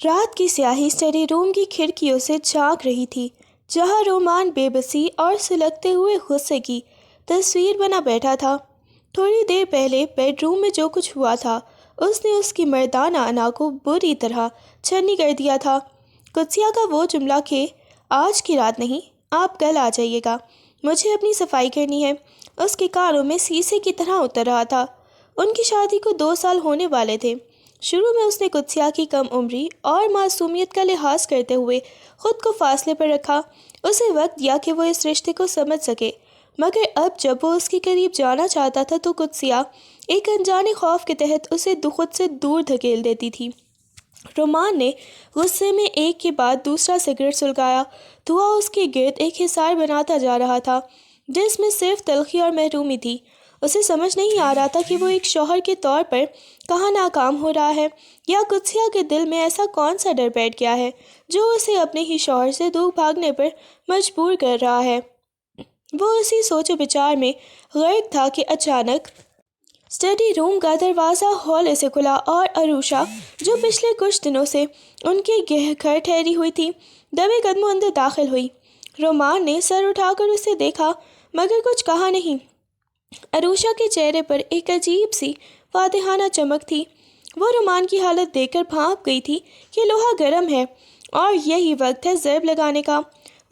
رات کی سیاہی اسٹڈی روم کی کھڑکیوں سے جھانک رہی تھی، جہاں رومان بے بسی اور سلگتے ہوئے غصے کی تصویر بنا بیٹھا تھا۔ تھوڑی دیر پہلے بیڈ روم میں جو کچھ ہوا تھا اس نے اس کی مردانہ انا کو بری طرح چھنی کر دیا تھا۔ قدسیہ کا وہ جملہ کہ آج کی رات نہیں، آپ کل آ جائیے گا، مجھے اپنی صفائی کرنی ہے، اس کے کانوں میں سیسے کی طرح اتر رہا تھا۔ ان کی شادی کو 2 سال ہونے والے تھے۔ شروع میں اس نے قدسیہ کی کم عمری اور معصومیت کا لحاظ کرتے ہوئے خود کو فاصلے پر رکھا، اسے وقت دیا کہ وہ اس رشتے کو سمجھ سکے، مگر اب جب وہ اس کے قریب جانا چاہتا تھا تو قدسیہ ایک انجانے خوف کے تحت اسے خود سے دور دھکیل دیتی تھی۔ رومان نے غصے میں ایک کے بعد دوسرا سگریٹ سلگایا۔ دھواں اس کے گرد ایک حصار بناتا جا رہا تھا جس میں صرف تلخی اور محرومی تھی۔ اسے سمجھ نہیں آ رہا تھا کہ وہ ایک شوہر کے طور پر کہاں ناکام ہو رہا ہے، یا قدسیہ کے دل میں ایسا کون سا ڈر بیٹھ گیا ہے جو اسے اپنے ہی شوہر سے دور بھاگنے پر مجبور کر رہا ہے۔ وہ اسی سوچ و بچار میں غرق تھا کہ اچانک اسٹڈی روم کا دروازہ ہولے سے کھلا اور عروشہ، جو پچھلے کچھ دنوں سے ان کے گھر ٹھہری ہوئی تھی، دبے قدموں اندر داخل ہوئی۔ رومان نے سر اٹھا کر اسے دیکھا مگر کچھ کہا نہیں۔ عروشہ کے چہرے پر ایک عجیب سی فاتحانہ چمک تھی۔ وہ رومان کی حالت دیکھ کر بھانپ گئی تھی کہ لوہا گرم ہے اور یہی وقت ہے ضرب لگانے کا۔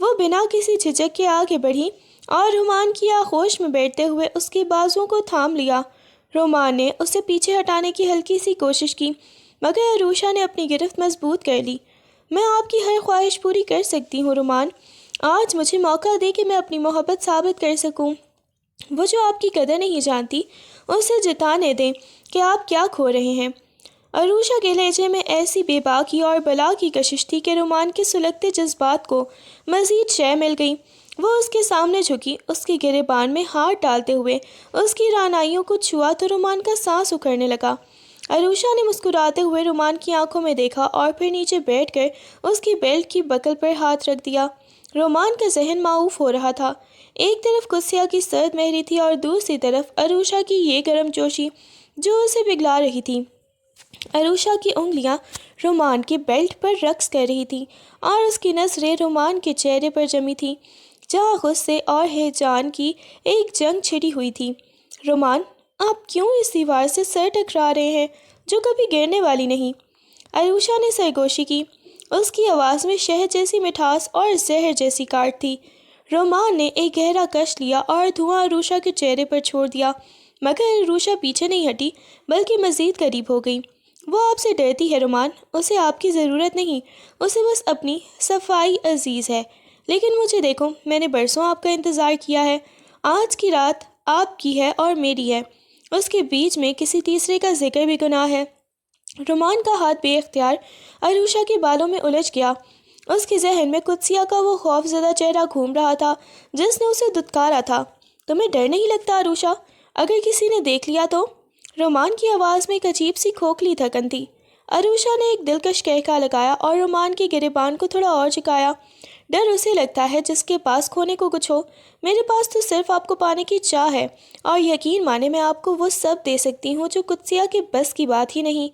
وہ بنا کسی جھجک کے آگے بڑھی اور رومان کی آغوش میں بیٹھتے ہوئے اس کے بازوؤں کو تھام لیا۔ رومان نے اسے پیچھے ہٹانے کی ہلکی سی کوشش کی مگر عروشہ نے اپنی گرفت مضبوط کر لی۔ میں آپ کی ہر خواہش پوری کر سکتی ہوں رومان، آج مجھے موقع دے کہ میں اپنی محبت ثابت کر سکوں۔ وہ جو آپ کی قدر نہیں جانتی اسے جتانے دیں کہ آپ کیا کھو رہے ہیں۔ عروشہ کے لہجے میں ایسی بے باکی اور بلا کی کشش تھی کہ رومان کے سلگتے جذبات کو مزید شے مل گئی۔ وہ اس کے سامنے جھکی، اس کے گریبان میں ہاتھ ڈالتے ہوئے اس کی رعنائیوں کو چھوا تو رومان کا سانس اکھڑنے لگا۔ عروشہ نے مسکراتے ہوئے رومان کی آنکھوں میں دیکھا اور پھر نیچے بیٹھ کر اس کی بیلٹ کی بکل پر ہاتھ رکھ دیا۔ رومان کا ذہن معوف ہو رہا تھا۔ ایک طرف قدسیہ کی سرد مہری تھی اور دوسری طرف عروشہ کی یہ گرم جوشی جو اسے پگھلا رہی تھی۔ عروشہ کی انگلیاں رومان کی بیلٹ پر رقص کر رہی تھیں اور اس کی نظریں رومان کے چہرے پر جمی تھیں جہاں غصے اور ہیجان کی ایک جنگ چھڑی ہوئی تھی۔ رومان، آپ کیوں اس دیوار سے سر ٹکرا رہے ہیں جو کبھی گرنے والی نہیں؟ عروشہ نے سرگوشی کی۔ اس کی آواز میں شہد جیسی مٹھاس اور زہر جیسی کاٹ تھی۔ رومان نے ایک گہرا کش لیا اور دھواں عروشہ کے چہرے پر چھوڑ دیا، مگر عروشہ پیچھے نہیں ہٹی بلکہ مزید قریب ہو گئی۔ وہ آپ سے ڈرتی ہے رومان، اسے آپ کی ضرورت نہیں، اسے بس اپنی صفائی عزیز ہے۔ لیکن مجھے دیکھو، میں نے برسوں آپ کا انتظار کیا ہے۔ آج کی رات آپ کی ہے اور میری ہے، اس کے بیچ میں کسی تیسرے کا ذکر بھی گناہ ہے۔ رومان کا ہاتھ بے اختیار عروشہ کے بالوں میں الجھ گیا۔ اس کے ذہن میں قدسیہ کا وہ خوف زدہ چہرہ گھوم رہا تھا جس نے اسے دھتکارا تھا۔ تمہیں ڈر نہیں لگتا عروشہ؟ اگر کسی نے دیکھ لیا تو؟ رومان کی آواز میں ایک عجیب سی کھوکھلی تھکن تھی۔ عروشہ نے ایک دلکش کہکا لگایا اور رومان کے گریبان کو تھوڑا اور جھکایا۔ ڈر اسے لگتا ہے جس کے پاس کھونے کو کچھ ہو، میرے پاس تو صرف آپ کو پانے کی چاہ ہے، اور یقین مانے میں آپ کو وہ سب دے سکتی ہوں جو قدسیہ کے بس کی بات ہی نہیں۔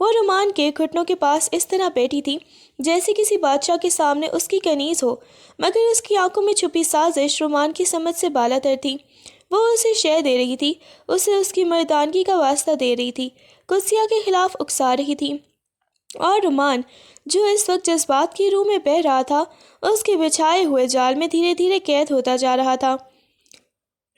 وہ رومان کے گھٹنوں کے پاس اس طرح بیٹھی تھی جیسے کسی بادشاہ کے سامنے اس کی کنیز ہو، مگر اس کی آنکھوں میں چھپی سازش رومان کی سمجھ سے بالا تر تھی۔ وہ اسے شے دے رہی تھی، اسے اس کی مردانگی کا واسطہ دے رہی تھی، قدسیہ کے خلاف اکسا رہی تھی، اور رومان جو اس وقت جذبات کی روح میں بہہ رہا تھا اس کے بچھائے ہوئے جال میں دھیرے دھیرے قید ہوتا جا رہا تھا۔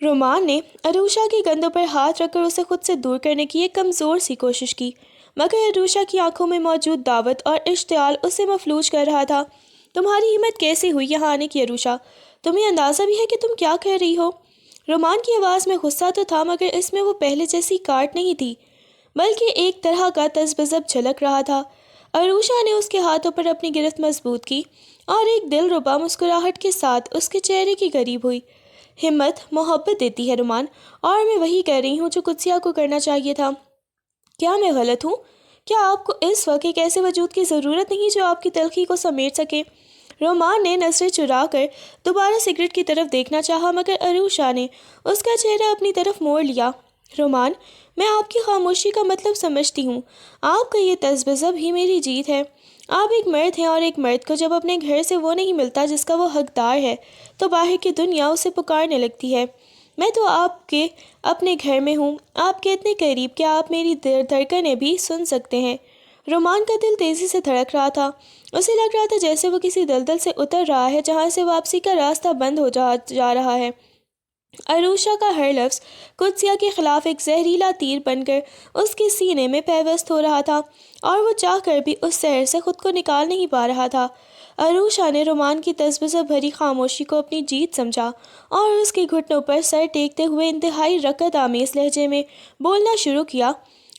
رومان نے عروشہ کے کندھوں پر ہاتھ رکھ کر اسے خود سے دور کرنے کی ایک کمزور سی کوشش کی، مگر عروشہ کی آنکھوں میں موجود دعوت اور اشتعال اسے مفلوج کر رہا تھا۔ تمہاری ہمت کیسے ہوئی یہاں آنے کی عروشہ؟ تمہیں اندازہ بھی ہے کہ تم کیا کر رہی ہو؟ رومان کی آواز میں غصہ تو تھا مگر اس میں وہ پہلے جیسی کاٹ نہیں تھی، بلکہ ایک طرح کا تذبذب جھلک رہا تھا۔ عروشہ نے اس کے ہاتھوں پر اپنی گرفت مضبوط کی اور ایک دل ربا مسکراہٹ کے ساتھ اس کے چہرے کے قریب ہوئی۔ ہمت محبت دیتی ہے رومان، اور میں وہی کر رہی ہوں جو قدسیہ کو کرنا چاہیے تھا۔ کیا میں غلط ہوں؟ کیا آپ کو اس وقت ایک ایسے وجود کی ضرورت نہیں جو آپ کی تلخی کو سمیٹ سکے؟ رومان نے نظریں چرا کر دوبارہ سگریٹ کی طرف دیکھنا چاہا مگر عروشہ نے اس کا چہرہ اپنی طرف موڑ لیا۔ رومان، میں آپ کی خاموشی کا مطلب سمجھتی ہوں، آپ کا یہ تذبذب ہی میری جیت ہے۔ آپ ایک مرد ہیں اور ایک مرد کو جب اپنے گھر سے وہ نہیں ملتا جس کا وہ حقدار ہے تو باہر کی دنیا اسے پکارنے لگتی ہے۔ میں تو آپ کے اپنے گھر میں ہوں، آپ کے اتنے قریب کہ آپ میری دھڑکنیں بھی سن سکتے ہیں۔ رومان کا دل تیزی سے دھڑک رہا تھا۔ اسے لگ رہا تھا جیسے وہ کسی دلدل سے اتر رہا ہے جہاں سے واپسی کا راستہ بند ہو جا رہا ہے۔ عروشہ کا ہر لفظ قدسیہ کے خلاف ایک زہریلا تیر بن کر اس کے سینے میں پیوست ہو رہا تھا اور وہ چاہ کر بھی اس زہر سے خود کو نکال نہیں پا رہا تھا۔ عروشہ نے رومان کی تذبذب بھری خاموشی کو اپنی جیت سمجھا اور اس کے گھٹنوں پر سر ٹیکتے ہوئے انتہائی رکت آمیز لہجے میں بولنا شروع کیا۔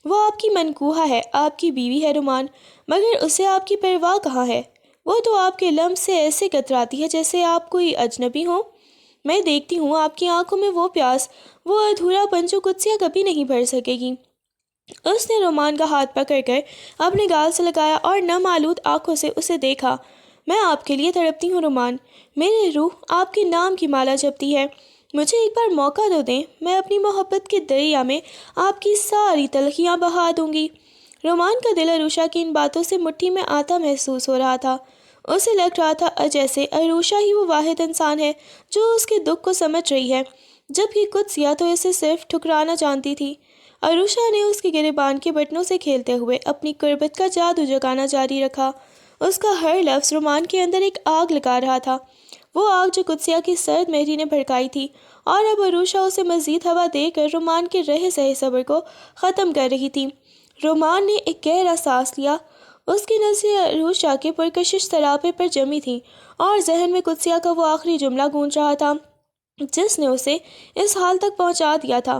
وہ آپ کی منکوحہ ہے، آپ کی بیوی ہے رومان، مگر اسے آپ کی پرواہ کہاں ہے؟ وہ تو آپ کے لمس سے ایسے کتراتی ہے جیسے آپ کوئی اجنبی ہوں۔ میں دیکھتی ہوں آپ کی آنکھوں میں وہ پیاس، وہ ادھورا پن جو قدسیہ کبھی نہیں بھر سکے گی۔ اس نے رومان کا ہاتھ پکڑ کر اپنے گال سے لگایا اور نم آلود آنکھوں سے اسے دیکھا۔ میں آپ کے لیے تڑپتی ہوں رومان، میری روح آپ کے نام کی مالا جپتی ہے۔ مجھے ایک بار موقع تو دیں، میں اپنی محبت کے دریا میں آپ کی ساری تلخیاں بہا دوں گی۔ رومان کا دل عروشہ کی ان باتوں سے مٹھی میں آتا محسوس ہو رہا تھا۔ اسے لگ رہا تھا جیسے عروشہ ہی وہ واحد انسان ہے جو اس کے دکھ کو سمجھ رہی ہے، جبکہ قدسیہ تو اسے صرف ٹھکرانا جانتی تھی۔ عروشہ نے اس کے گریبان کے بٹنوں سے کھیلتے ہوئے اپنی قربت کا جادو جگانا جاری رکھا۔ اس کا ہر لفظ رومان کے اندر ایک آگ لگا رہا تھا، وہ آگ جو قدسیہ کی سرد مہری نے بھڑکائی تھی، اور اب عروشہ اسے مزید ہوا دے کر رومان کے رہے سہے صبر کو ختم کر رہی تھی۔ رومان نے ایک گہرا سانس لیا۔ اس کی نظریں عروشہ کے پرکشش سراپے پر جمی تھیں اور ذہن میں قدسیہ کا وہ آخری جملہ گونج رہا تھا جس نے اسے اس حال تک پہنچا دیا تھا۔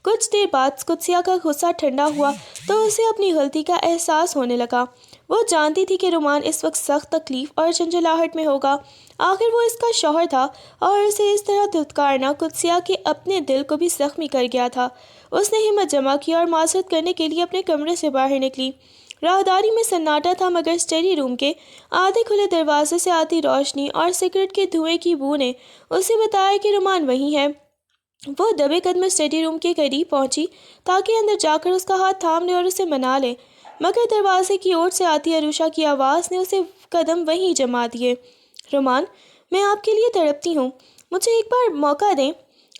کچھ دیر بعد قدسیہ کا غصہ ٹھنڈا ہوا تو اسے اپنی غلطی کا احساس ہونے لگا۔ وہ جانتی تھی کہ رومان اس وقت سخت تکلیف اور جھنجھلاہٹ میں ہوگا۔ آخر وہ اس کا شوہر تھا اور اسے اس طرح دھتکارنا قدسیہ کے اپنے دل کو بھی زخمی کر گیا تھا۔ اس نے ہمت جمع کی اور معذرت کرنے کے لیے اپنے کمرے سے باہر نکلی۔ راہداری میں سناٹا تھا، مگر اسٹڈی روم کے آدھے کھلے دروازے سے آتی روشنی اور سگریٹ کے دھوئیں کی بو نے اسے بتایا کہ رومان وہیں ہے۔ وہ دبے قدم اسٹڈی روم کے قریب پہنچی تاکہ اندر جا کر اس کا ہاتھ تھام لے اور اسے منا لے، مگر دروازے کی اوٹ سے آتی عروشہ کی آواز نے اسے قدم وہیں جما دیے۔ رومان، میں آپ کے لیے تڑپتی ہوں، مجھے ایک بار موقع دیں۔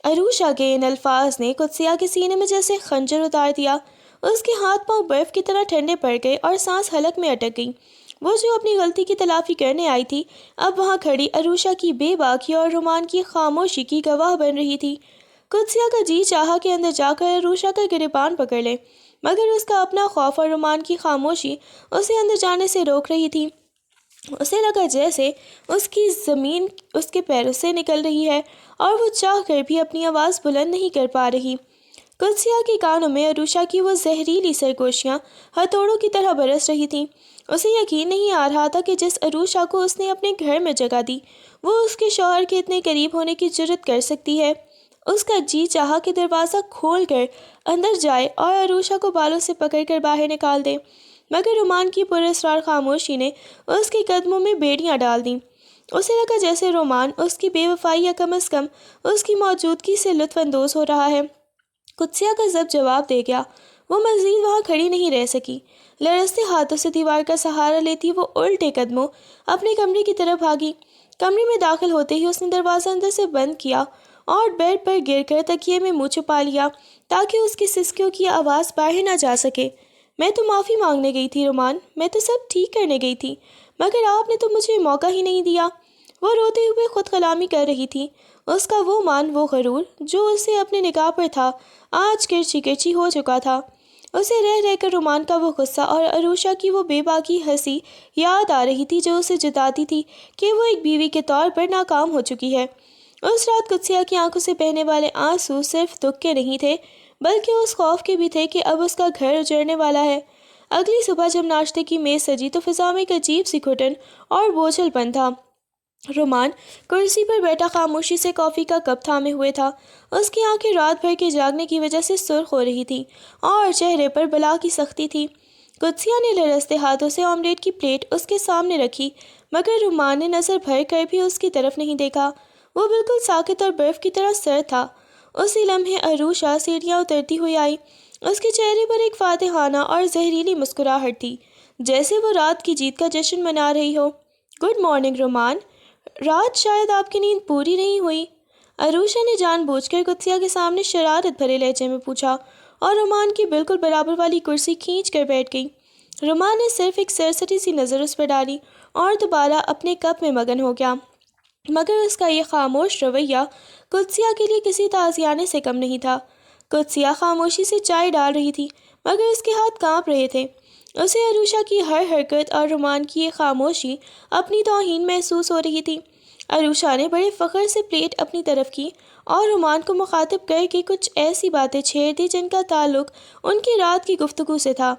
عروشہ کے ان الفاظ نے قدسیہ کے سینے میں جیسے خنجر اتار دیا۔ اس کے ہاتھ پاؤں برف کی طرح ٹھنڈے پڑ گئے اور سانس حلق میں اٹک گئی۔ وہ جو اپنی غلطی کی تلافی کرنے آئی تھی، اب وہاں کھڑی عروشہ کی بے باکی اور رومان کی خاموشی کی گواہ بن رہی تھی۔ قدسیہ کا جی چاہا کہ اندر جا کر عروشہ کا گریبان پکڑ لے، مگر اس کا اپنا خوف اور رومان کی خاموشی اسے اندر جانے سے روک رہی تھی۔ اسے لگا جیسے اس کی زمین اس کے پیروں سے نکل رہی ہے اور وہ چاہ کر بھی اپنی آواز بلند نہیں کر پا رہی۔ قدسیہ کے کانوں میں عروشہ کی وہ زہریلی سرگوشیاں ہتھوڑوں کی طرح برس رہی تھیں۔ اسے یقین نہیں آ رہا تھا کہ جس عروشہ کو اس نے اپنے گھر میں جگہ دی، وہ اس کے شوہر کے اتنے قریب ہونے کی جرت کر سکتی ہے۔ اس کا جی چاہا کہ دروازہ کھول کر اندر جائے اور عروشہ کو بالوں سے پکڑ کر باہر نکال دے، مگر رومان کی پراسرار خاموشی نے اس کے قدموں میں بیڑیاں ڈال دیں۔ اسے لگا جیسے رومان اس کی بے وفائی یا کم از کم اس کی موجودگی سے لطف اندوز ہو رہا ہے۔ قدسیہ کا ضبط جواب دے گیا۔ وہ مزید وہاں کھڑی نہیں رہ سکی۔ لرزتے ہاتھوں سے دیوار کا سہارا لیتی وہ الٹے قدموں اپنے کمرے کی طرف بھاگی۔ کمرے میں داخل ہوتے ہی اس نے دروازہ اندر سے بند کیا اور بیڈ پر گر کر تکیے میں منہ چھپا لیا تاکہ اس کی سسکیوں کی آواز باہر نہ جا سکے۔ میں تو معافی مانگنے گئی تھی رومان، میں تو سب ٹھیک کرنے گئی تھی، مگر آپ نے تو مجھے موقع ہی نہیں دیا۔ وہ روتے ہوئے خود کلامی کر رہی تھی۔ اس کا وہ مان، وہ غرور جو اسے اپنے نگاہ پر تھا، آج کرچی کرچی ہو چکا تھا۔ اسے رہ رہ کر رومان کا وہ غصہ اور عروشہ کی وہ بے باکی ہنسی یاد آ رہی تھی جو اسے جتاتی تھی کہ وہ ایک بیوی کے طور پر ناکام ہو چکی ہے۔ اس رات قدسیہ کی آنکھوں سے بہنے والے آنسو صرف دکھ کے نہیں تھے، بلکہ اس خوف کے بھی تھے کہ اب اس کا گھر اجڑنے والا ہے۔ اگلی صبح جب ناشتے کی میز سجی تو فضا میں ایک عجیب سی گھٹن اور بوجھل پن تھا۔ رومان کرسی پر بیٹھا خاموشی سے کافی کا کپ تھامے ہوئے تھا۔ اس کی آنکھیں رات بھر کے جاگنے کی وجہ سے سرخ ہو رہی تھیں اور چہرے پر بلا کی سختی تھی۔ قدسیہ نے لرزتے ہاتھوں سے آملیٹ کی پلیٹ اس کے سامنے رکھی، مگر رومان نے نظر بھر کر بھی اس کی طرف نہیں دیکھا۔ وہ بالکل ساکت اور برف کی طرح سرد تھا۔ اسی لمحے عروشہ سیڑھیاں اترتی ہوئی آئی۔ اس کے چہرے پر ایک فاتحانہ اور زہریلی مسکراہٹ تھی۔ جیسے وہ رات کی جیت کا جشن منا رہی ہو۔ گڈ مارننگ رومان، رات شاید آپ کی نیند پوری نہیں ہوئی؟ عروشا نے جان بوجھ کر قدسیہ کے سامنے شرارت بھرے لہجے میں پوچھا اور رومان کی بالکل برابر والی کرسی کھینچ کر بیٹھ گئی۔ رومان نے صرف ایک سرسری سی نظر اس پر ڈالی اور دوبارہ اپنے کپ میں مگن ہو گیا، مگر اس کا یہ خاموش رویہ قدسیہ کے لیے کسی تازیانے سے کم نہیں تھا۔ قدسیہ خاموشی سے چائے ڈال رہی تھی، مگر اس کے ہاتھ کانپ رہے تھے۔ اسے عروشا کی ہر حرکت اور رومان کی یہ خاموشی اپنی توہین محسوس ہو رہی تھی۔ عروشا نے بڑے فخر سے پلیٹ اپنی طرف کی اور رومان کو مخاطب کر کے کچھ ایسی باتیں چھیڑ دی جن کا تعلق ان کی رات کی گفتگو سے تھا،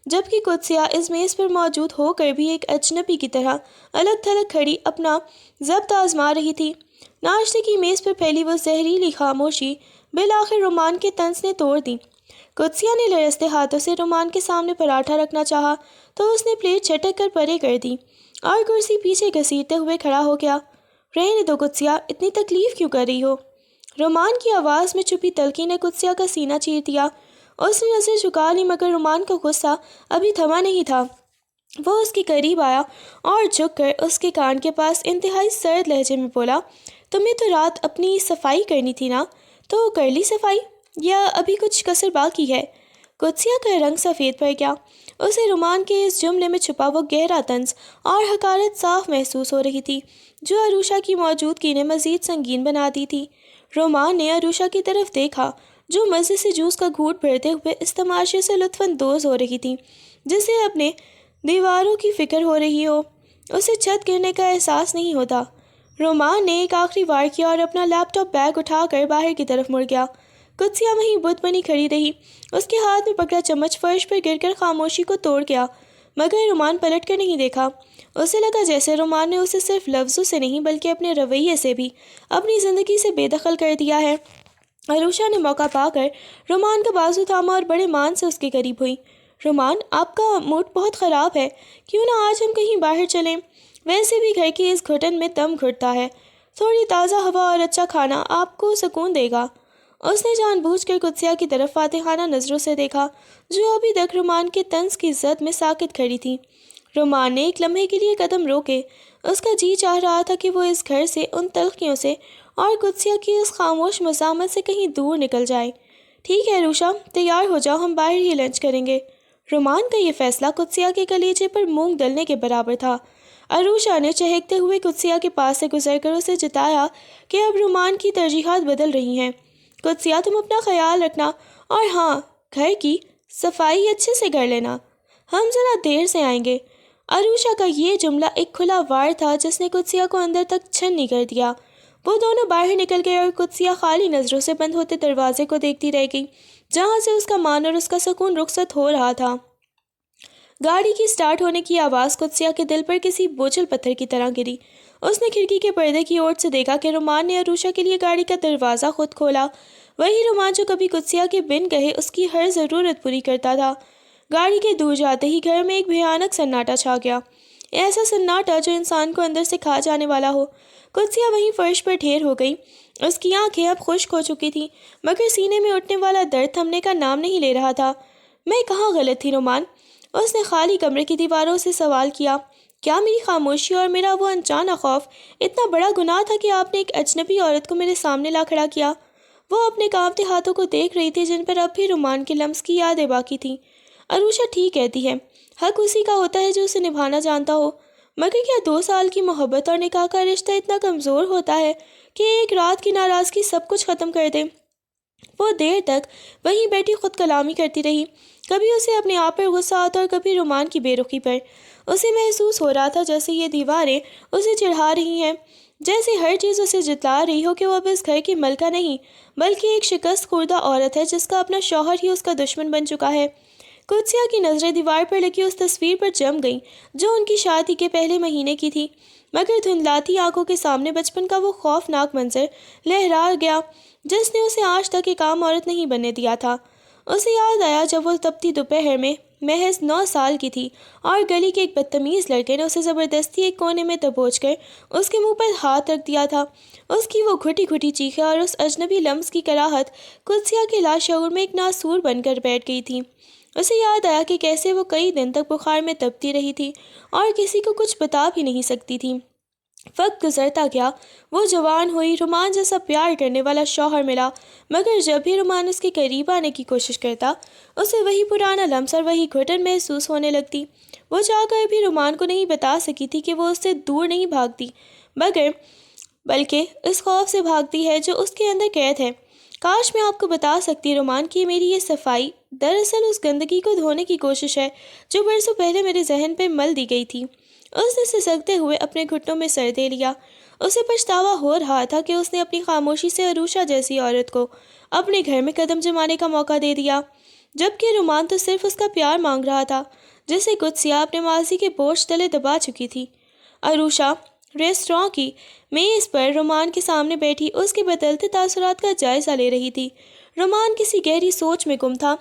جبکہ قدسیہ اس میز پر موجود ہو کر بھی ایک اجنبی کی طرح الگ تھلگ کھڑی اپنا ضبط آزما رہی تھی۔ ناشتے کی میز پر پھیلی وہ زہریلی خاموشی بالآخر رومان کے طنز نے توڑ دی۔ قدسیہ نے لرزتے ہاتھوں سے رومان کے سامنے پراٹھا رکھنا چاہا تو اس نے پلیٹ جھٹک کر پرے کر دی اور کرسی پیچھے گھسیٹتے ہوئے کھڑا ہو گیا۔ رہنے دو قدسیہ، اتنی تکلیف کیوں کر رہی ہو؟ رومان کی آواز میں چھپی تلخی نے قدسیہ کا سینہ چیر دیا۔ اس نے نظر جھکا لی مگر رومان کا غصہ ابھی تھما نہیں تھا۔ وہ اس کے قریب آیا اور جھک کر اس کے کان کے پاس انتہائی سرد لہجے میں بولا، تمہیں تو رات اپنی صفائی کرنی تھی نا، تو کر لی صفائی یا ابھی کچھ کسر باقی ہے؟ قدسیہ کا رنگ سفید پڑ گیا۔ اسے رومان کے اس جملے میں چھپا وہ گہرا طنز اور حقارت صاف محسوس ہو رہی تھی جو عروشا کی موجودگی نے مزید سنگین بنا دی تھی۔ رومان نے عروشا کی طرف دیکھا جو مزے سے جوس کا گھونٹ بھرتے ہوئے اس تماشے سے لطف اندوز ہو رہی تھی جسے اپنے دیواروں کی فکر ہو رہی ہو۔ اسے چھت گرنے کا احساس نہیں ہوتا۔ رومان نے ایک آخری وار کیا اور اپنا لیپ ٹاپ بیگ اٹھا کر باہر کی طرف مڑ گیا۔ قدسیہ وہیں بت بنی کھڑی رہی، اس کے ہاتھ میں پکڑا چمچ فرش پر گر کر خاموشی کو توڑ گیا، مگر رومان پلٹ کر نہیں دیکھا۔ اسے لگا جیسے رومان نے اسے صرف لفظوں سے نہیں بلکہ اپنے رویے سے بھی اپنی زندگی سے بے دخل کر دیا ہے۔ عروشا نے موقع پا کر رومان کا بازو تھاما اور بڑے مان سے اس کے قریب ہوئی۔ رومان، آپ کا موڈ بہت خراب ہے، کیوں نہ آج ہم کہیں باہر چلیں؟ ویسے بھی گھر کی اس گھٹن میں دم گھٹتا ہے، تھوڑی تازہ ہوا اور اچھا کھانا آپ کو سکون دے گا۔ اس نے جان بوجھ کر قدسیہ کی طرف فاتحانہ نظروں سے دیکھا جو ابھی تک رومان کے طنز کی زد میں ساکت کھڑی تھی۔ رومان نے ایک لمحے کے لیے قدم روکے، اس کا جی چاہ رہا تھا کہ وہ اس گھر سے، ان تلخیوں سے اور قدسیہ کی اس خاموش مزاحمت سے کہیں دور نکل جائے۔ ٹھیک ہے عروشا، تیار ہو جاؤ، ہم باہر ہی لنچ کریں گے۔ رومان کا یہ فیصلہ قدسیہ کے کلیجے پر مونگ ڈلنے کے برابر تھا۔ عروشا نے چہکتے ہوئے قدسیہ کے پاس سے گزر کر اسے جتایا کہ اب رومان کی ترجیحات بدل رہی ہیں۔ قدسیہ، تم اپنا خیال رکھنا، اور ہاں، گھر کی صفائی اچھے سے کر لینا، ہم ذرا دیر سے آئیں گے۔ عروشا کا یہ جملہ ایک کھلا وار تھا جس نے قدسیہ کو اندر تک چھننی کر دیا۔ وہ دونوں باہر نکل گئے اور قدسیہ خالی نظروں سے بند ہوتے دروازے کو دیکھتی رہ گئی جہاں سے اس کا مان اور اس کا سکون رخصت ہو رہا تھا۔ گاڑی کی سٹارٹ ہونے کی آواز قدسیہ کے دل پر کسی بوجھل پتھر کی طرح گری۔ اس نے کھڑکی کے پردے کی اوٹ سے دیکھا کہ رومان نے عروشا کے لیے گاڑی کا دروازہ خود کھولا، وہی رومان جو کبھی قدسیہ کے بن کہے اس کی ہر ضرورت پوری کرتا تھا۔ گاڑی کے دور جاتے ہی گھر میں ایک بھیانک سناٹا چھا گیا، ایسا سناٹا جو انسان کو اندر سے کھا جانے والا ہو۔ قدسیہ وہیں فرش پر ڈھیر ہو گئی، اس کی آنکھیں اب خشک ہو چکی تھیں مگر سینے میں اٹھنے والا درد تھمنے کا نام نہیں لے رہا تھا۔ میں کہاں غلط تھی رومان؟ اس نے خالی کمرے کی دیواروں سے سوال کیا۔ کیا میری خاموشی اور میرا وہ انجانا خوف اتنا بڑا گناہ تھا کہ آپ نے ایک اجنبی عورت کو میرے سامنے لا کھڑا کیا؟ وہ اپنے کانپتے ہاتھوں کو دیکھ رہی تھی جن پر اب بھی رومان کے لمس کی یادیں باقی تھیں۔ عروشا ٹھیک کہتی ہے، حق اسی کا ہوتا ہے جو اسے نبھانا جانتا ہو، مگر کیا 2 سال کی محبت اور نکاح کا رشتہ اتنا کمزور ہوتا ہے کہ ایک رات کی ناراضگی سب کچھ ختم کر دے؟ وہ دیر تک وہیں بیٹھی خود کلامی کرتی رہی، کبھی اسے اپنے آپ پر غصہ آتا اور کبھی رومان کی بے رخی پر۔ اسے محسوس ہو رہا تھا جیسے یہ دیواریں اسے چڑھا رہی ہیں، جیسے ہر چیز اسے جتلا رہی ہو کہ وہ اب اس گھر کی ملکہ نہیں بلکہ ایک شکست خوردہ عورت ہے جس کا اپنا شوہر ہی اس کا دشمن بن چکا ہے۔ قدسیہ کی نظریں دیوار پر لگی اس تصویر پر جم گئیں جو ان کی شادی کے پہلے مہینے کی تھی، مگر دھندلاتی آنکھوں کے سامنے بچپن کا وہ خوفناک منظر لہرا گیا جس نے اسے آج تک ایک عام عورت نہیں بننے دیا تھا۔ اسے یاد آیا جب وہ تپتی دوپہر میں محض 9 سال کی تھی اور گلی کے ایک بدتمیز لڑکے نے اسے زبردستی ایک کونے میں دبوچ کر اس کے منہ پر ہاتھ رکھ دیا تھا۔ اس کی وہ گھٹی گھٹی چیخیں اور اس اجنبی لمس کی کراہت قدسیہ کے لاشعور میں ایک ناسور بن کر بیٹھ گئی تھی۔ اسے یاد آیا کہ کیسے وہ کئی دن تک بخار میں تپتی رہی تھی اور کسی کو کچھ بتا بھی نہیں سکتی تھی۔ وقت گزرتا گیا، وہ جوان ہوئی، رومان جیسا پیار کرنے والا شوہر ملا، مگر جب بھی رومان اس کے قریب آنے کی کوشش کرتا، اسے وہی پرانا لمس اور وہی گھٹن محسوس ہونے لگتی۔ وہ چاہ کر بھی رومان کو نہیں بتا سکی تھی کہ وہ اس سے دور نہیں بھاگتی، بلکہ اس خوف سے بھاگتی ہے جو اس کے اندر قید ہے۔ کاش میں آپ کو بتا سکتی رومان کہ میری یہ صفائی دراصل اس گندگی کو دھونے کی کوشش ہے جو برسوں پہلے میرے ذہن پہ مل دی گئی تھی۔ اس نے سسکتے ہوئے اپنے گھٹنوں میں سر دے لیا۔ اسے پچھتاوا ہو رہا تھا کہ اس نے اپنی خاموشی سے عروشہ جیسی عورت کو اپنے گھر میں قدم جمانے کا موقع دے دیا، جبکہ رومان تو صرف اس کا پیار مانگ رہا تھا جسے قدسیہ اپنے ماضی کے بوجھ تلے دبا چکی تھی۔ عروشہ ریستوراں کی میز پر رومان کے سامنے بیٹھی اس کے بدلتے تاثرات کا جائزہ لے رہی تھی۔ رومان کسی گہری سوچ میں گم تھا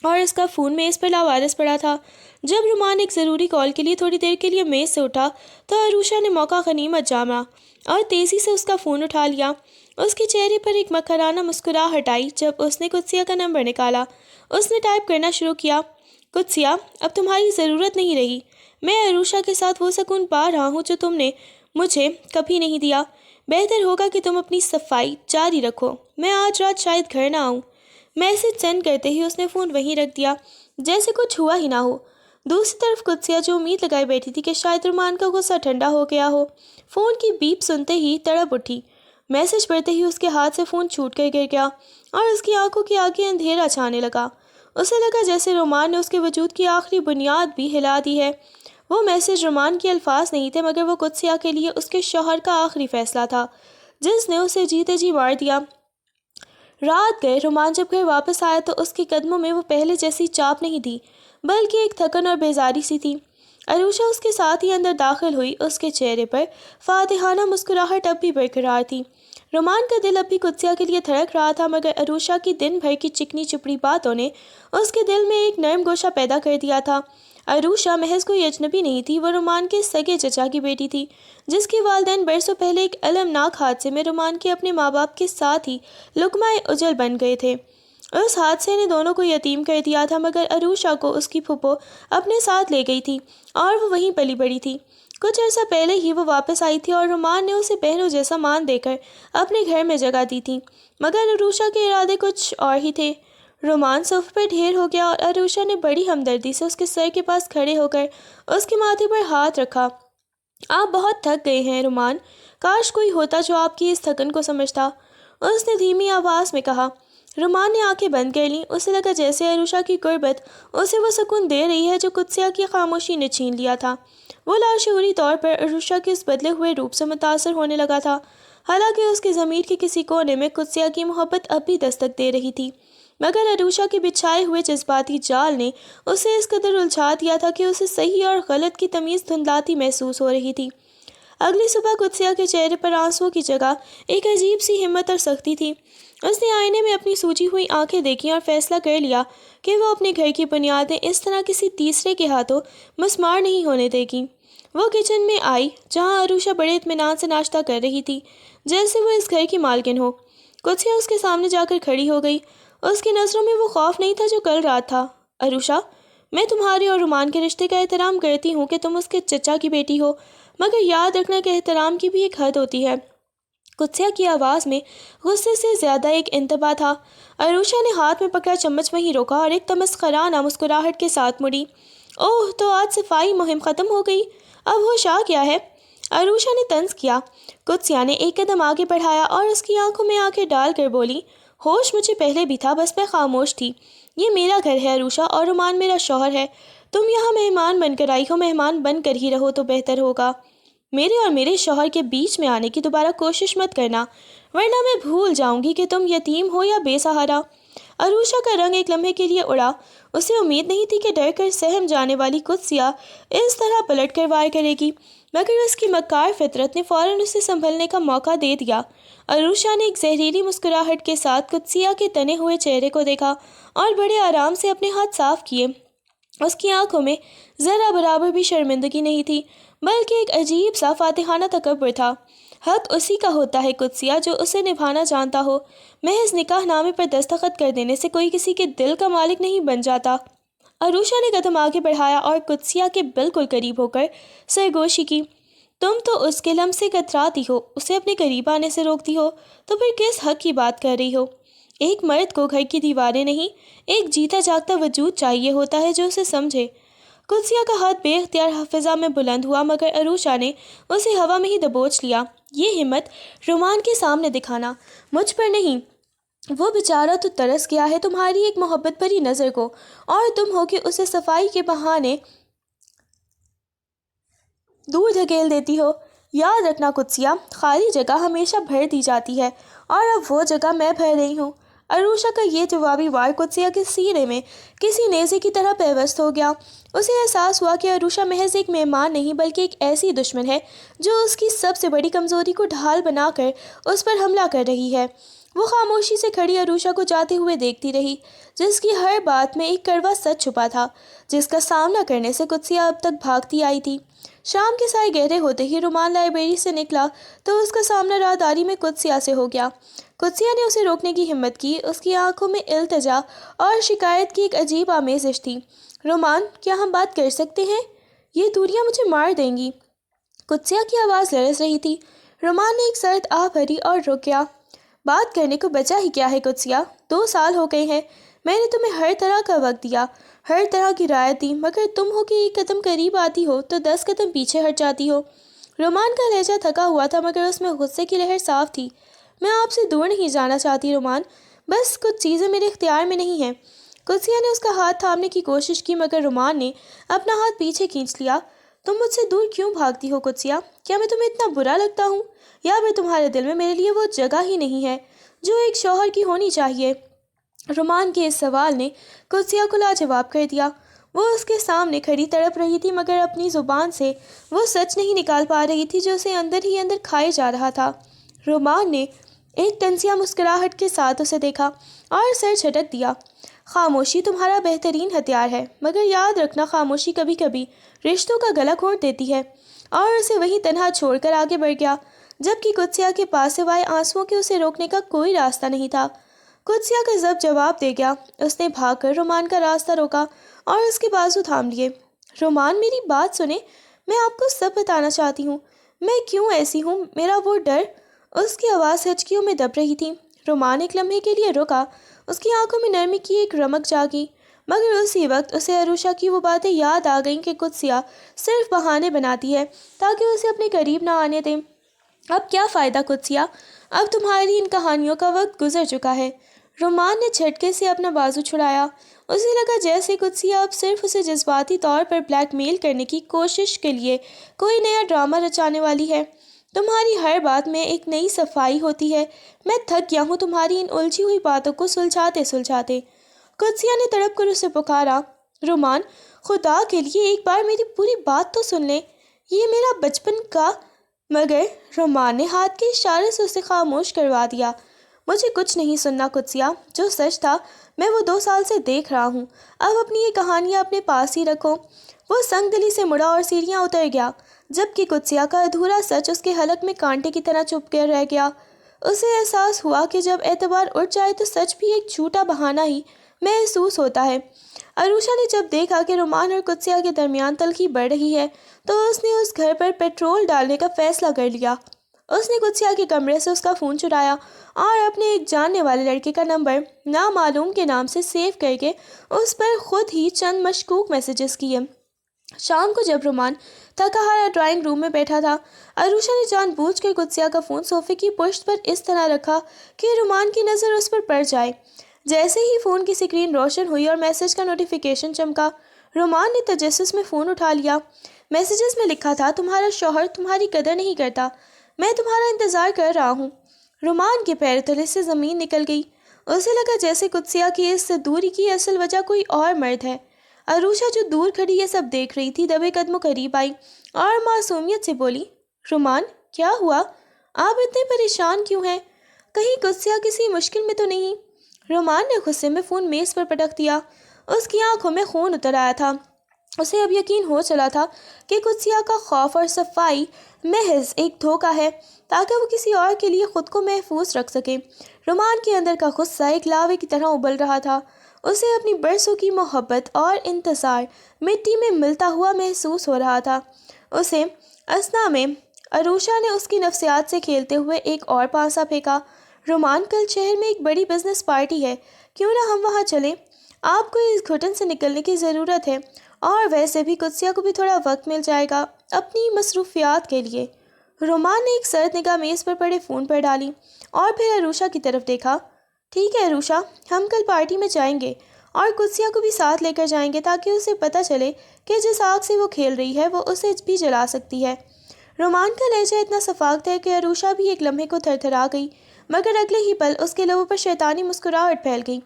اور اس کا فون میز پر لاوارث پڑا تھا۔ جب رومان ایک ضروری کال کے لیے تھوڑی دیر کے لیے میز سے اٹھا تو عروشہ نے موقع غنیمت جانا اور تیزی سے اس کا فون اٹھا لیا۔ اس کے چہرے پر ایک مسخرانہ مسکراہٹ آئی جب اس نے قدسیہ کا نمبر نکالا۔ اس نے ٹائپ کرنا شروع کیا۔ قدسیہ، اب تمہاری ضرورت نہیں رہی۔ میں عروشہ کے ساتھ وہ سکون پا رہا ہوں جو تم نے مجھے کبھی نہیں دیا۔ بہتر ہوگا کہ تم اپنی صفائی جاری رکھو۔ میں آج رات شاید گھر نہ آؤں۔ میسج سینڈ کرتے ہی اس نے فون وہیں رکھ دیا جیسے کچھ ہوا ہی نہ ہو۔ دوسری طرف قدسیہ جو امید لگائے بیٹھی تھی کہ شاید رومان کا غصہ ٹھنڈا ہو گیا ہو، فون کی بیپ سنتے ہی تڑپ اٹھی۔ میسج پڑھتے ہی اس کے ہاتھ سے فون چھوٹ کر گر گیا اور اس کی آنکھوں کے آگے اندھیرا چھانے لگا۔ اسے لگا جیسے رومان نے اس کے وجود کی آخری بنیاد بھی ہلا دی ہے۔ وہ میسج رومان کے الفاظ نہیں تھے مگر وہ قدسیہ کے لیے اس کے شوہر کا آخری فیصلہ تھا جس نے اسے جیتے جی مار دیا۔ رات گئے رومان جب گھر واپس آیا تو اس کے قدموں میں وہ پہلے جیسی چاپ نہیں تھی بلکہ ایک تھکن اور بیزاری سی تھی۔ عروشہ اس کے ساتھ ہی اندر داخل ہوئی۔ اس کے چہرے پر فاتحانہ مسکراہٹ اب بھی برقرار تھی۔ رومان کا دل اب بھی قدسیہ کے لیے دھڑک رہا تھا مگر عروشہ کی دن بھر کی چکنی چپڑی باتوں نے اس کے دل میں ایک نرم گوشہ پیدا کر دیا تھا۔ عروشہ محض کوئی اجنبی نہیں تھی، وہ رومان کے سگے چچا کی بیٹی تھی جس کے والدین برسوں پہلے ایک المناک حادثے میں رومان کے اپنے ماں باپ کے ساتھ ہی لقمۂ اجل بن گئے تھے۔ اس حادثے نے دونوں کو یتیم کر دیا تھا مگر عروشہ کو اس کی پھپھو اپنے ساتھ لے گئی تھی اور وہ وہیں پلی بڑھی تھی۔ کچھ عرصہ پہلے ہی وہ واپس آئی تھی اور رومان نے اسے بہنوں جیسا مان دے کر اپنے گھر میں جگہ دی تھی مگر عروشہ کے ارادے کچھ اور ہی تھے۔ رومان صوفے پر ڈھیر ہو گیا اور عروشہ نے بڑی ہمدردی سے اس کے سر کے پاس کھڑے ہو کر اس کے ماتھے پر ہاتھ رکھا۔ آپ بہت تھک گئے ہیں رومان، کاش کوئی ہوتا جو آپ کی اس تھکن کو سمجھتا، اس نے دھیمی آواز میں کہا۔ رومان نے آنکھیں بند کر لیں۔ اسے لگا جیسے عروشہ کی قربت اسے وہ سکون دے رہی ہے جو قدسیہ کی خاموشی نے چھین لیا تھا۔ وہ لاشعوری طور پر عروشہ کے اس بدلے ہوئے روپ سے متاثر ہونے لگا تھا، حالانکہ اس کے ضمیر کے کسی کونے میں قدسیہ کی محبت اب بھی دستک دے رہی تھی، مگر عروشہ کے بچھائے ہوئے جذباتی جال نے اسے اس قدر الجھا دیا تھا کہ اسے صحیح اور غلط کی تمیز دھندلاتی محسوس ہو رہی تھی۔ اگلی صبح قدسیہ کے چہرے پر آنسوؤں کی جگہ ایک عجیب سی ہمت اور سختی تھی۔ اس نے آئینے میں اپنی سوجی ہوئی آنکھیں دیکھیں اور فیصلہ کر لیا کہ وہ اپنے گھر کی بنیادیں اس طرح کسی تیسرے کے ہاتھوں مسمار نہیں ہونے دے گی۔ وہ کچن میں آئی جہاں عروشہ بڑے اطمینان سے ناشتہ کر رہی تھی جیسے وہ اس گھر کی مالکن ہو۔ قدسیہ اس کے سامنے جا کر کھڑی ہو گئی۔ اس کی نظروں میں وہ خوف نہیں تھا جو کل رات تھا۔ عروشہ، میں تمہارے اور رومان کے رشتے کا احترام کرتی ہوں کہ تم اس کے چچا کی بیٹی ہو، مگر یاد رکھنا کہ احترام کی بھی ایک حد ہوتی ہے۔ قدسیہ کی آواز میں غصے سے زیادہ ایک انتباہ تھا۔ عروشہ نے ہاتھ میں پکڑا چمچ وہیں روکا اور ایک تمسخرانہ مسکراہٹ کے ساتھ مڑی۔ اوہ، تو آج صفائی مہم ختم ہو گئی، اب ہوش آ گیا ہے؟ عروشہ نے طنز کیا۔ قدسیہ نے ایک قدم آگے بڑھایا اور اس کی آنکھوں میں آنکھیں ڈال کر بولی، ہوش مجھے پہلے بھی تھا، بس میں خاموش تھی۔ یہ میرا گھر ہے عروشہ، اور رومان میرا شوہر ہے۔ تم یہاں مہمان بن کر آئی ہو، مہمان بن کر ہی رہو تو بہتر ہوگا۔ میرے اور میرے شوہر کے بیچ میں آنے کی دوبارہ کوشش مت کرنا، ورنہ میں بھول جاؤں گی کہ تم یتیم ہو یا بے سہارا۔ عروشہ کا رنگ ایک لمحے کے لیے اڑا۔ اسے امید نہیں تھی کہ ڈر کر سہم جانے والی قدسیہ اس طرح پلٹ کر وار کرے گی، مگر اس کی مکار فطرت نے فوراً اسے سنبھلنے کا موقع دے دیا۔ عروشہ نے ایک زہریلی مسکراہٹ کے ساتھ قدسیہ کے تنے ہوئے چہرے کو دیکھا اور بڑے آرام سے اپنے ہاتھ صاف کیے۔ اس کی آنکھوں میں ذرا برابر بھی شرمندگی نہیں تھی بلکہ ایک عجیب سا فاتحانہ تکبر تھا۔ حق اسی کا ہوتا ہے قدسیہ جو اسے نبھانا جانتا ہو۔ محض نکاح نامے پر دستخط کر دینے سے کوئی کسی کے دل کا مالک نہیں بن جاتا۔ عروشہ نے قدم آگے بڑھایا اور قدسیہ کے بالکل قریب ہو کر سرگوشی کی۔ تم تو اس کے لمس سے کتراتی ہو، اسے اپنے قریب آنے سے روکتی ہو، تو پھر کس حق کی بات کر رہی ہو؟ ایک مرد کو گھر کی دیواریں نہیں، ایک جیتا جاگتا وجود چاہیے ہوتا ہے جو اسے سمجھے۔ قدسیہ کا ہاتھ بے اختیار فضا میں بلند ہوا، مگر عروشہ نے اسے ہوا میں ہی دبوچ لیا۔ یہ ہمت رومان کے سامنے دکھانا، مجھ پر نہیں۔ وہ بیچارہ تو ترس گیا ہے تمہاری ایک محبت بھری نظر کو، اور تم ہو کہ اسے صفائی کے بہانے دور دھکیل دیتی ہو۔ یاد رکھنا قدسیہ، خالی جگہ ہمیشہ بھر دی جاتی ہے، اور اب وہ جگہ میں بھر رہی ہوں۔ عروشہ کا یہ جوابی وار قدسیہ کے سینے میں کسی نیزے کی طرح پیوست ہو گیا۔ اسے احساس ہوا کہ عروشہ محض ایک مہمان نہیں بلکہ ایک ایسی دشمن ہے جو اس کی سب سے بڑی کمزوری کو ڈھال بنا کر اس پر حملہ کر رہی ہے۔ وہ خاموشی سے کھڑی عروشہ کو جاتے ہوئے دیکھتی رہی، جس کی ہر بات میں ایک کڑوا سچ چھپا تھا، جس کا سامنا کرنے سے قدسیہ اب تک بھاگتی آئی تھی۔ شام کے سائے گہرے ہوتے ہی رومان لائبریری سے نکلا تو اس کا سامنا راہداری میں قدسیہ سے ہو گیا۔ قدسیہ نے اسے روکنے کی ہمت کی۔ اس کی آنکھوں میں التجا اور شکایت کی ایک عجیب آمیزش تھی۔ رومان، کیا ہم بات کر سکتے ہیں؟ یہ دوریاں مجھے مار دیں گی۔ قدسیہ کی آواز لرز رہی تھی۔ رومان نے ایک سرد آہ بھری اور رک گیا۔ بات کرنے کو بچا ہی کیا ہے قدسیہ؟ 2 سال ہو گئے ہیں، میں نے تمہیں ہر طرح کا وقت دیا، ہر طرح کی رعایت دی، مگر تم ہو کہ ایک قدم قریب آتی ہو تو 10 قدم پیچھے ہٹ جاتی ہو۔ رومان کا لہجہ تھکا ہوا تھا، مگر اس میں غصے کی لہر صاف تھی۔ میں آپ سے دور نہیں جانا چاہتی رومان، بس کچھ چیزیں میرے اختیار میں نہیں ہیں۔ قدسیہ نے اس کا ہاتھ تھامنے کی کوشش کی، مگر رومان نے اپنا ہاتھ پیچھے کھینچ لیا۔ تم مجھ سے دور کیوں بھاگتی ہو قدسیہ؟ کیا میں تمہیں اتنا برا لگتا ہوں، یا پھر تمہارے دل میں میرے لیے وہ جگہ ہی نہیں ہے جو ایک شوہر کی ہونی چاہیے؟ رومان کے اس سوال نے قدسیہ کو لاجواب کر دیا۔ وہ اس کے سامنے کھڑی تڑپ رہی تھی، مگر اپنی زبان سے وہ سچ نہیں نکال پا رہی تھی جو اسے اندر ہی اندر کھائے جا رہا تھا۔ رومان نے ایک طنزیہ مسکراہٹ کے ساتھ اسے دیکھا اور سر جھٹک دیا۔ خاموشی تمہارا بہترین ہتھیار ہے، مگر یاد رکھنا خاموشی کبھی کبھی رشتوں کا گلا گھونٹ دیتی ہے۔ اور اسے وہیں تنہا چھوڑ کر آگے بڑھ گیا، جبکہ قدسیہ کے پاس سوائے آنسوؤں کے اسے روکنے کا کوئی راستہ نہیں تھا۔ قدسیہ کا ضبط جواب دے گیا۔ اس نے بھاگ کر رومان کا راستہ روکا اور اس کے بازو تھام لیے۔ رومان، میری بات سنیں، میں آپ کو سب بتانا چاہتی ہوں، میں کیوں ایسی ہوں، میرا وہ ڈر۔ اس کی آواز ہچکیوں میں دب رہی تھی۔ رومان ایک لمحے کے لیے رکا، اس کی آنکھوں میں نرمی کی ایک رمق جاگی، مگر اسی وقت اسے عروشہ کی وہ باتیں یاد آ گئیں کہ قدسیہ صرف بہانے بناتی ہے تاکہ اسے اپنے قریب نہ آنے دیں۔ اب کیا فائدہ قدسیہ، اب تمہاری ان کہانیوں کا وقت گزر چکا ہے۔ رومان نے جھٹکے سے اپنا بازو چھڑایا۔ اسے لگا جیسے قدسیہ اب صرف اسے جذباتی طور پر بلیک میل کرنے کی کوشش کے لیے کوئی نیا ڈرامہ رچانے والی ہے۔ تمہاری ہر بات میں ایک نئی صفائی ہوتی ہے، میں تھک گیا ہوں تمہاری ان الجھی ہوئی باتوں کو سلجھاتے سلجھاتے۔ قدسیہ نے تڑپ کر اسے پکارا۔ رومان، خدا کے لیے ایک بار میری پوری بات تو سن لیں، یہ میرا بچپن کا۔ مگر رومان نے ہاتھ کے اشارے سے اسے خاموش کروا دیا۔ مجھے کچھ نہیں سننا قدسیہ، جو سچ تھا میں وہ 2 سال سے دیکھ رہا ہوں۔ اب اپنی یہ کہانیاں اپنے پاس ہی رکھو۔ وہ سنگ دلی سے مڑا اور سیڑھیاں اتر گیا، جبکہ قدسیہ کا ادھورا سچ اس کے حلق میں کانٹے کی طرح چپھ کر رہ گیا۔ اسے احساس ہوا کہ جب اعتبار اٹھ جائے تو سچ بھی ایک جھوٹا بہانہ ہی محسوس ہوتا ہے۔ عروشہ نے جب دیکھا کہ رومان اور قدسیہ کے درمیان تلخی بڑھ رہی ہے تو اس نے اس گھر پر پیٹرول ڈالنے کا فیصلہ کر لیا۔ اس نے قدسیہ کے کمرے سے اس کا فون چرایا اور اپنے ایک جاننے والے لڑکے کا نمبر نامعلوم کے نام سے سیو کر کے اس پر خود ہی چند مشکوک میسیجز کیے۔ شام کو جب رومان تھکا ہارا ڈرائنگ روم میں بیٹھا تھا، عروشہ نے جان بوجھ کر قدسیہ کا فون صوفے کی پشت پر اس طرح رکھا کہ رومان کی نظر اس پر پڑ جائے۔ جیسے ہی فون کی اسکرین روشن ہوئی اور میسج کا نوٹیفیکیشن چمکا، رومان نے تجسس میں فون اٹھا لیا۔ میسیجز میں لکھا تھا، تمہارا شوہر تمہاری قدر نہیں کرتا، میں تمہارا انتظار کر رہا ہوں۔ رومان کے پیر تلے سے زمین نکل گئی۔ اسے لگا جیسے قدسیہ کی اس دوری کی اصل وجہ کوئی اور مرد ہے۔ عروشہ جو دور کھڑی یہ سب دیکھ رہی تھی، دبے قدموں قریب آئی اور معصومیت سے بولی، رومان، کیا ہوا؟ آپ اتنے پریشان کیوں ہیں؟ کہیں قدسیہ کسی مشکل میں تو نہیں؟ رومان نے غصے میں فون میز پر پٹک دیا۔ اس کی آنکھوں میں خون اتر آیا تھا۔ اسے اب یقین ہو چلا تھا کہ قدسیہ کا خوف اور صفائی محض ایک دھوکہ ہے تاکہ وہ کسی اور کے لیے خود کو محفوظ رکھ سکے۔ رومان کے اندر کا غصہ ایک لاوے کی طرح ابل رہا تھا۔ اسے اپنی برسوں کی محبت اور انتظار مٹی میں ملتا ہوا محسوس ہو رہا تھا۔ اسے اثنا میں عروشہ نے اس کی نفسیات سے کھیلتے ہوئے ایک اور پانسا پھینکا۔ رومان، کل شہر میں ایک بڑی بزنس پارٹی ہے، کیوں نہ ہم وہاں چلیں؟ آپ کو اس گھٹن سے نکلنے کی ضرورت ہے، اور ویسے بھی قدسیہ کو بھی تھوڑا وقت مل جائے گا اپنی مصروفیات کے لیے۔ رومان نے ایک سرد نگاہ میز پر پڑے فون پر ڈالی اور پھر عروشہ کی طرف دیکھا۔ ٹھیک ہے عروشہ، ہم کل پارٹی میں جائیں گے اور قدسیہ کو بھی ساتھ لے کر جائیں گے تاکہ اسے پتہ چلے کہ جس آگ سے وہ کھیل رہی ہے وہ اسے بھی جلا سکتی ہے۔ رومان کا لہجہ اتنا شفاف تھا کہ عروشہ بھی ایک لمحے کو تھرتھرا گئی، مگر اگلے ہی پل اس کے لبوں پر شیطانی مسکراہٹ پھیل گئی۔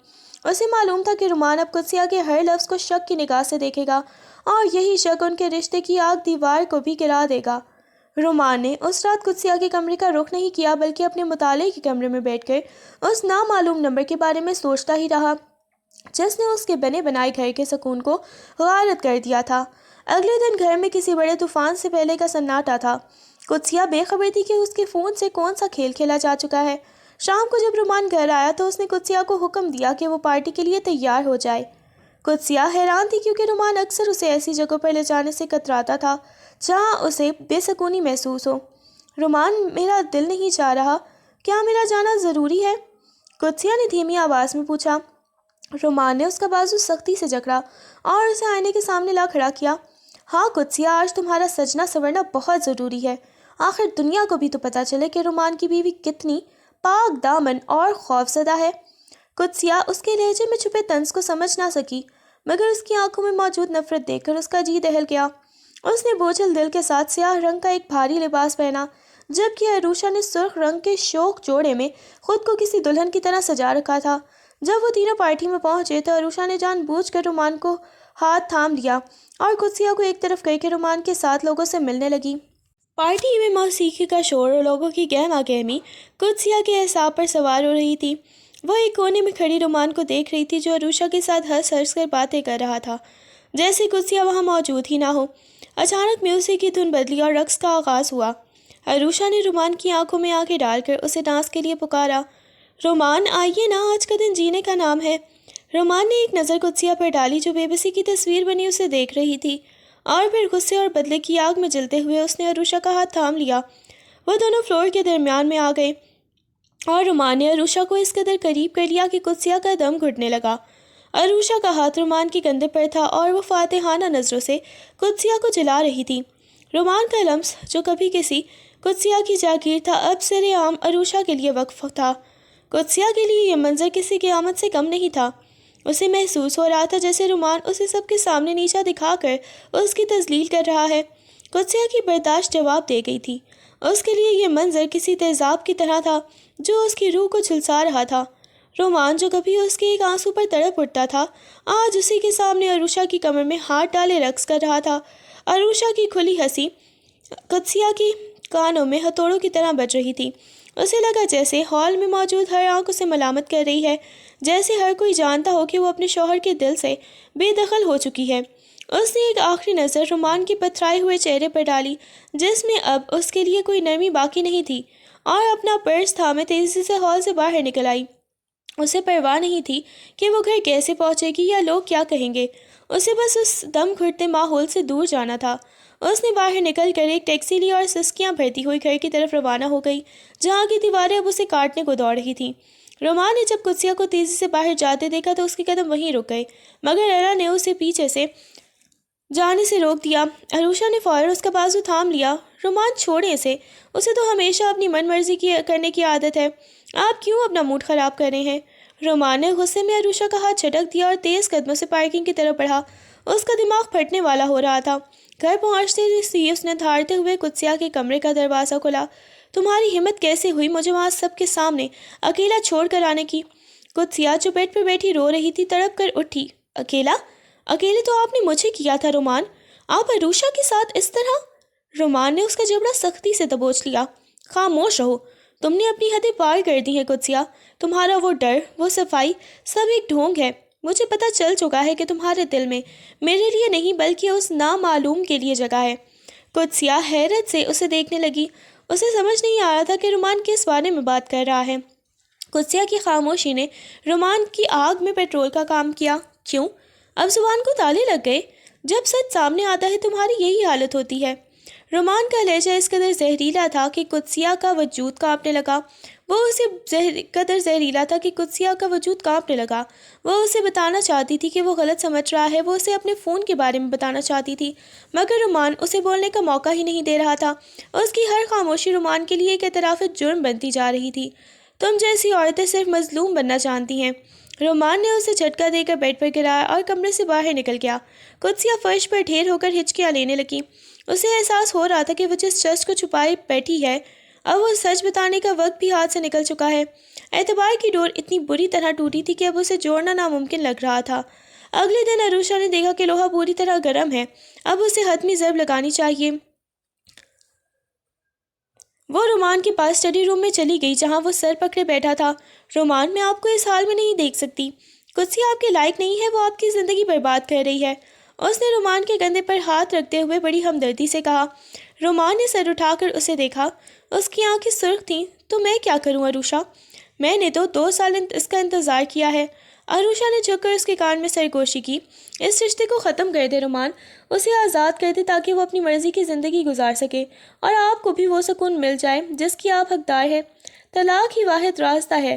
اسے معلوم تھا کہ رومان اب قدسیہ کے ہر لفظ کو شک کی نگاہ سے دیکھے گا، اور یہی شک ان کے رشتے کی آگ دیوار کو بھی گرا دے گا۔ رومان نے اس رات قدسیہ کے کمرے کا رخ نہیں کیا، بلکہ اپنے مطالعے کے کمرے میں بیٹھ کر اس نامعلوم نمبر کے بارے میں سوچتا ہی رہا جس نے اس کے بنے بنائے گھر کے سکون کو غارت کر دیا تھا۔ اگلے دن گھر میں کسی بڑے طوفان سے پہلے کا سناٹا تھا۔ قدسیہ بے خبر تھی کہ اس کے فون سے کون سا کھیل کھیلا جا چکا ہے۔ شام کو جب رومان گھر آیا تو اس نے قدسیہ کو حکم دیا کہ وہ پارٹی کے لیے تیار ہو جائے۔ قدسیہ حیران تھی کیونکہ رومان اکثر اسے ایسی جگہوں پر لے جانے سے کتراتا تھا جہاں اسے بے سکونی محسوس ہو۔ رومان، میرا دل نہیں چاہ رہا، کیا میرا جانا ضروری ہے؟ قدسیہ نے دھیمی آواز میں پوچھا۔ رومان نے اس کا بازو سختی سے جکڑا اور اسے آئینے کے سامنے لا کھڑا کیا۔ ہاں قدسیہ، آج تمہارا سجنا سنورنا بہت ضروری ہے۔ آخر دنیا کو بھی تو پتہ چلے کہ رومان کی بیوی کتنی پاک دامن اور خوفزدہ ہے۔ قدسیہ اس کے لہجے میں چھپے طنز کو سمجھ نہ سکی، مگر اس کی آنکھوں میں موجود نفرت دیکھ کر اس کا جی دہل گیا۔ اس نے بوجھل دل کے ساتھ سیاہ رنگ کا ایک بھاری لباس پہنا، جبکہ عروشہ نے سرخ رنگ کے شوخ جوڑے میں خود کو کسی دلہن کی طرح سجا رکھا تھا۔ جب وہ تینوں پارٹی میں پہنچے تو عروشہ نے جان بوجھ کر رومان کو ہاتھ تھام لیا اور قدسیہ کو ایک طرف کر کے رومان کے ساتھ لوگوں سے ملنے لگی۔ پارٹی میں موسیقی کا شور اور لوگوں کی گہما گہمی قدسیہ کے اعصاب پر سوار ہو رہی تھی۔ وہ ایک کونے میں کھڑی رومان کو دیکھ رہی تھی جو عروشہ کے ساتھ ہنس ہنس کر باتیں کر رہا تھا، جیسے قدسیہ وہاں موجود ہی نہ ہو۔ اچانک میوزک کی دھن بدلی اور رقص کا آغاز ہوا۔ عروشہ نے رومان کی آنکھوں میں آنکھیں ڈال کر اسے ڈانس کے لیے پکارا۔ رومان، آئیے نا، آج کا دن جینے کا نام ہے۔ رومان نے ایک نظر قدسیہ پر ڈالی جو بے بسی کی تصویر بنی اسے دیکھ رہی تھی، اور پھر غصے اور بدلے کی آگ میں جلتے ہوئے اس نے عروشہ کا ہاتھ تھام لیا۔ وہ دونوں فلور کے درمیان میں آ گئے اور رومان نے عروشہ کو اس قدر قریب کر لیا کہ قدسیہ کا دم گھٹنے لگا۔ عروشہ کا ہاتھ رومان کے کندھے پر تھا اور وہ فاتحانہ نظروں سے قدسیہ کو جلا رہی تھی۔ رومان کا لمس جو کبھی کسی قدسیہ کی جاگیر تھا اب سر عام عروشہ کے لیے وقف تھا۔ قدسیہ کے لیے یہ منظر کسی قیامت سے کم نہیں تھا۔ اسے محسوس ہو رہا تھا جیسے رومان اسے سب کے سامنے نیچا دکھا کر اس کی تذلیل کر رہا ہے۔ قدسیہ کی برداشت جواب دے گئی تھی۔ اس کے لیے یہ منظر کسی تیزاب کی طرح تھا جو اس کی روح کو جھلسا رہا تھا۔ رومان جو کبھی اس کے ایک آنسو پر تڑپ اٹھتا تھا آج اسی کے سامنے عروشہ کی کمر میں ہاتھ ڈالے رقص کر رہا تھا۔ عروشہ کی کھلی ہنسی قدسیہ کی کانوں میں ہتھوڑوں کی طرح بج رہی تھی۔ اسے لگا جیسے ہال میں موجود ہر آنکھ اسے ملامت کر رہی ہے، جیسے ہر کوئی جانتا ہو کہ وہ اپنے شوہر کے دل سے بے دخل ہو چکی ہے۔ اس نے ایک آخری نظر رومان کے پتھرائے ہوئے چہرے پر ڈالی جس میں اب اس کے لیے کوئی نرمی باقی نہیں تھی، اور اپنا پرس تھامے تیزی سے ہال سے باہر نکل آئی۔ اسے پرواہ نہیں تھی کہ وہ گھر کیسے پہنچے گی یا لوگ کیا کہیں گے، اسے بس اس دم گھٹتے ماحول سے دور جانا تھا۔ اس نے باہر نکل کر ایک ٹیکسی لی اور سسکیاں بھرتی ہوئی گھر کی طرف روانہ ہو گئی جہاں کی دیواریں اب اسے کاٹنے کو دوڑ رہی تھیں۔ رومان نے جب قدسیہ کو تیزی سے باہر جاتے دیکھا تو اس کے قدم وہیں رک گئے، مگر ایرا نے اسے پیچھے سے جانے سے روک دیا۔ عروشہ نے فوراً اس کا بازو تھام لیا۔ رومان، چھوڑیں اسے تو ہمیشہ اپنی من مرضی کرنے کی عادت ہے، آپ کیوں اپنا موڈ خراب کر رہے ہیں؟ رومان نے غصے میں عروشہ کا ہاتھ جھٹک دیا اور تیز قدموں سے پارکنگ کی طرف بڑھا۔ اس کا دماغ پھٹنے والا ہو رہا تھا۔ گھر پہنچتے ہی اس نے دھاڑتے ہوئے قدسیہ کے کمرے کا دروازہ کھولا۔ تمہاری ہمت کیسے ہوئی مجھے وہاں سب کے سامنے اکیلا چھوڑ کر آنے کی؟ قدسیہ جو بیڈ پر بیٹھی رو رہی تھی تڑپ کر اٹھی۔ اکیلے تو آپ نے مجھے کیا تھا رومان، آپ عروشہ کے ساتھ اس طرح؟ رومان نے اس کا جبڑا سختی سے دبوچ لیا۔ خاموش رہو، تم نے اپنی حدیں پار کر دی ہیں قدسیہ۔ تمہارا وہ ڈر، وہ صفائی، سب ایک ڈھونگ ہے۔ مجھے پتہ چل چکا ہے کہ تمہارے دل میں میرے لیے نہیں بلکہ اس نامعلوم کے لیے جگہ ہے۔ قدسیہ حیرت سے اسے دیکھنے لگی۔ اسے سمجھ نہیں آ رہا تھا کہ رومان کس بارے میں بات کر رہا ہے۔ قدسیہ کی خاموشی نے رومان کی آگ میں پیٹرول کا کام کیا۔ کیوں؟ اب زبان کو تالے لگ گئے؟ جب سچ سامنے آتا ہے تمہاری یہی حالت ہوتی ہے۔ رومان کا لہجہ اس قدر زہریلا تھا کہ قدسیہ کا وجود کانپنے لگا۔ وہ اسے بتانا چاہتی تھی کہ وہ غلط سمجھ رہا ہے، وہ اسے اپنے فون کے بارے میں بتانا چاہتی تھی، مگر رومان اسے بولنے کا موقع ہی نہیں دے رہا تھا۔ اس کی ہر خاموشی رومان کے لیے ایک اعتراف جرم بنتی جا رہی تھی۔ تم جیسی عورتیں صرف مظلوم بننا جانتی ہیں۔ رومان نے اسے جھٹکا دے کر بیڈ پر گرایا اور کمرے سے باہر نکل گیا۔ قدسیہ فرش پر ڈھیر ہو کر ہچکیاں لینے لگی۔ اسے احساس ہو رہا تھا کہ وہ جس شخص کو چھپائے بیٹھی ہے، اب وہ سچ بتانے کا وقت بھی ہاتھ سے نکل چکا ہے۔ اعتبار کی ڈور اتنی بری طرح ٹوٹی تھی کہ اب اسے جوڑنا ناممکن لگ رہا تھا۔ اگلے دن عروشہ نے دیکھا کہ لوہا پوری طرح گرم ہے، اب اسے حتمی ضرب لگانی چاہیے۔ وہ رومان کے پاس اسٹڈی روم میں چلی گئی جہاں وہ سر پکڑے بیٹھا تھا۔ رومان، میں آپ کو اس حال میں نہیں دیکھ سکتی۔ قدسیہ آپ کے لائق نہیں ہے، وہ آپ کی زندگی برباد کر رہی ہے۔ اس نے رومان کے کندھے پر ہاتھ رکھتے ہوئے بڑی ہمدردی سے کہا۔ رومان نے سر اٹھا کر اسے دیکھا۔ اس کی آنکھیں سرخ تھیں۔ تو میں کیا کروں عروشہ؟ میں نے تو 2 سال اس کا انتظار کیا ہے۔ عروشہ نے جھک کر اس کے کان میں سرگوشی کی۔ اس رشتے کو ختم کر دے رومان، اسے آزاد کر دے تاکہ وہ اپنی مرضی کی زندگی گزار سکے اور آپ کو بھی وہ سکون مل جائے جس کی آپ حقدار ہے۔ طلاق ہی واحد راستہ ہے۔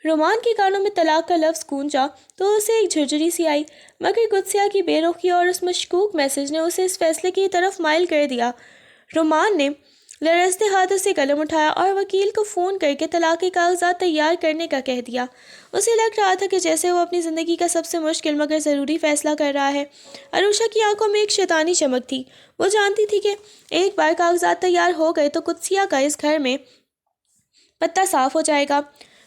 رومان کے کانوں میں طلاق کا لفظ گونجا تو اسے ایک جھرجھری سی آئی، مگر قدسیہ کی بے رخی اور اس مشکوک میسج نے اسے اس فیصلے کی طرف مائل کر دیا۔ رومان نے لرزتے ہاتھوں سے قلم اٹھایا اور وکیل کو فون کر کے طلاق کے کاغذات تیار کرنے کا کہہ دیا۔ اسے لگ رہا تھا کہ جیسے وہ اپنی زندگی کا سب سے مشکل مگر ضروری فیصلہ کر رہا ہے۔ عروشہ کی آنکھوں میں ایک شیطانی چمک تھی۔ وہ جانتی تھی کہ ایک بار کاغذات تیار ہو گئے تو قدسیہ کا اس گھر میں پتہ صاف ہو جائے گا۔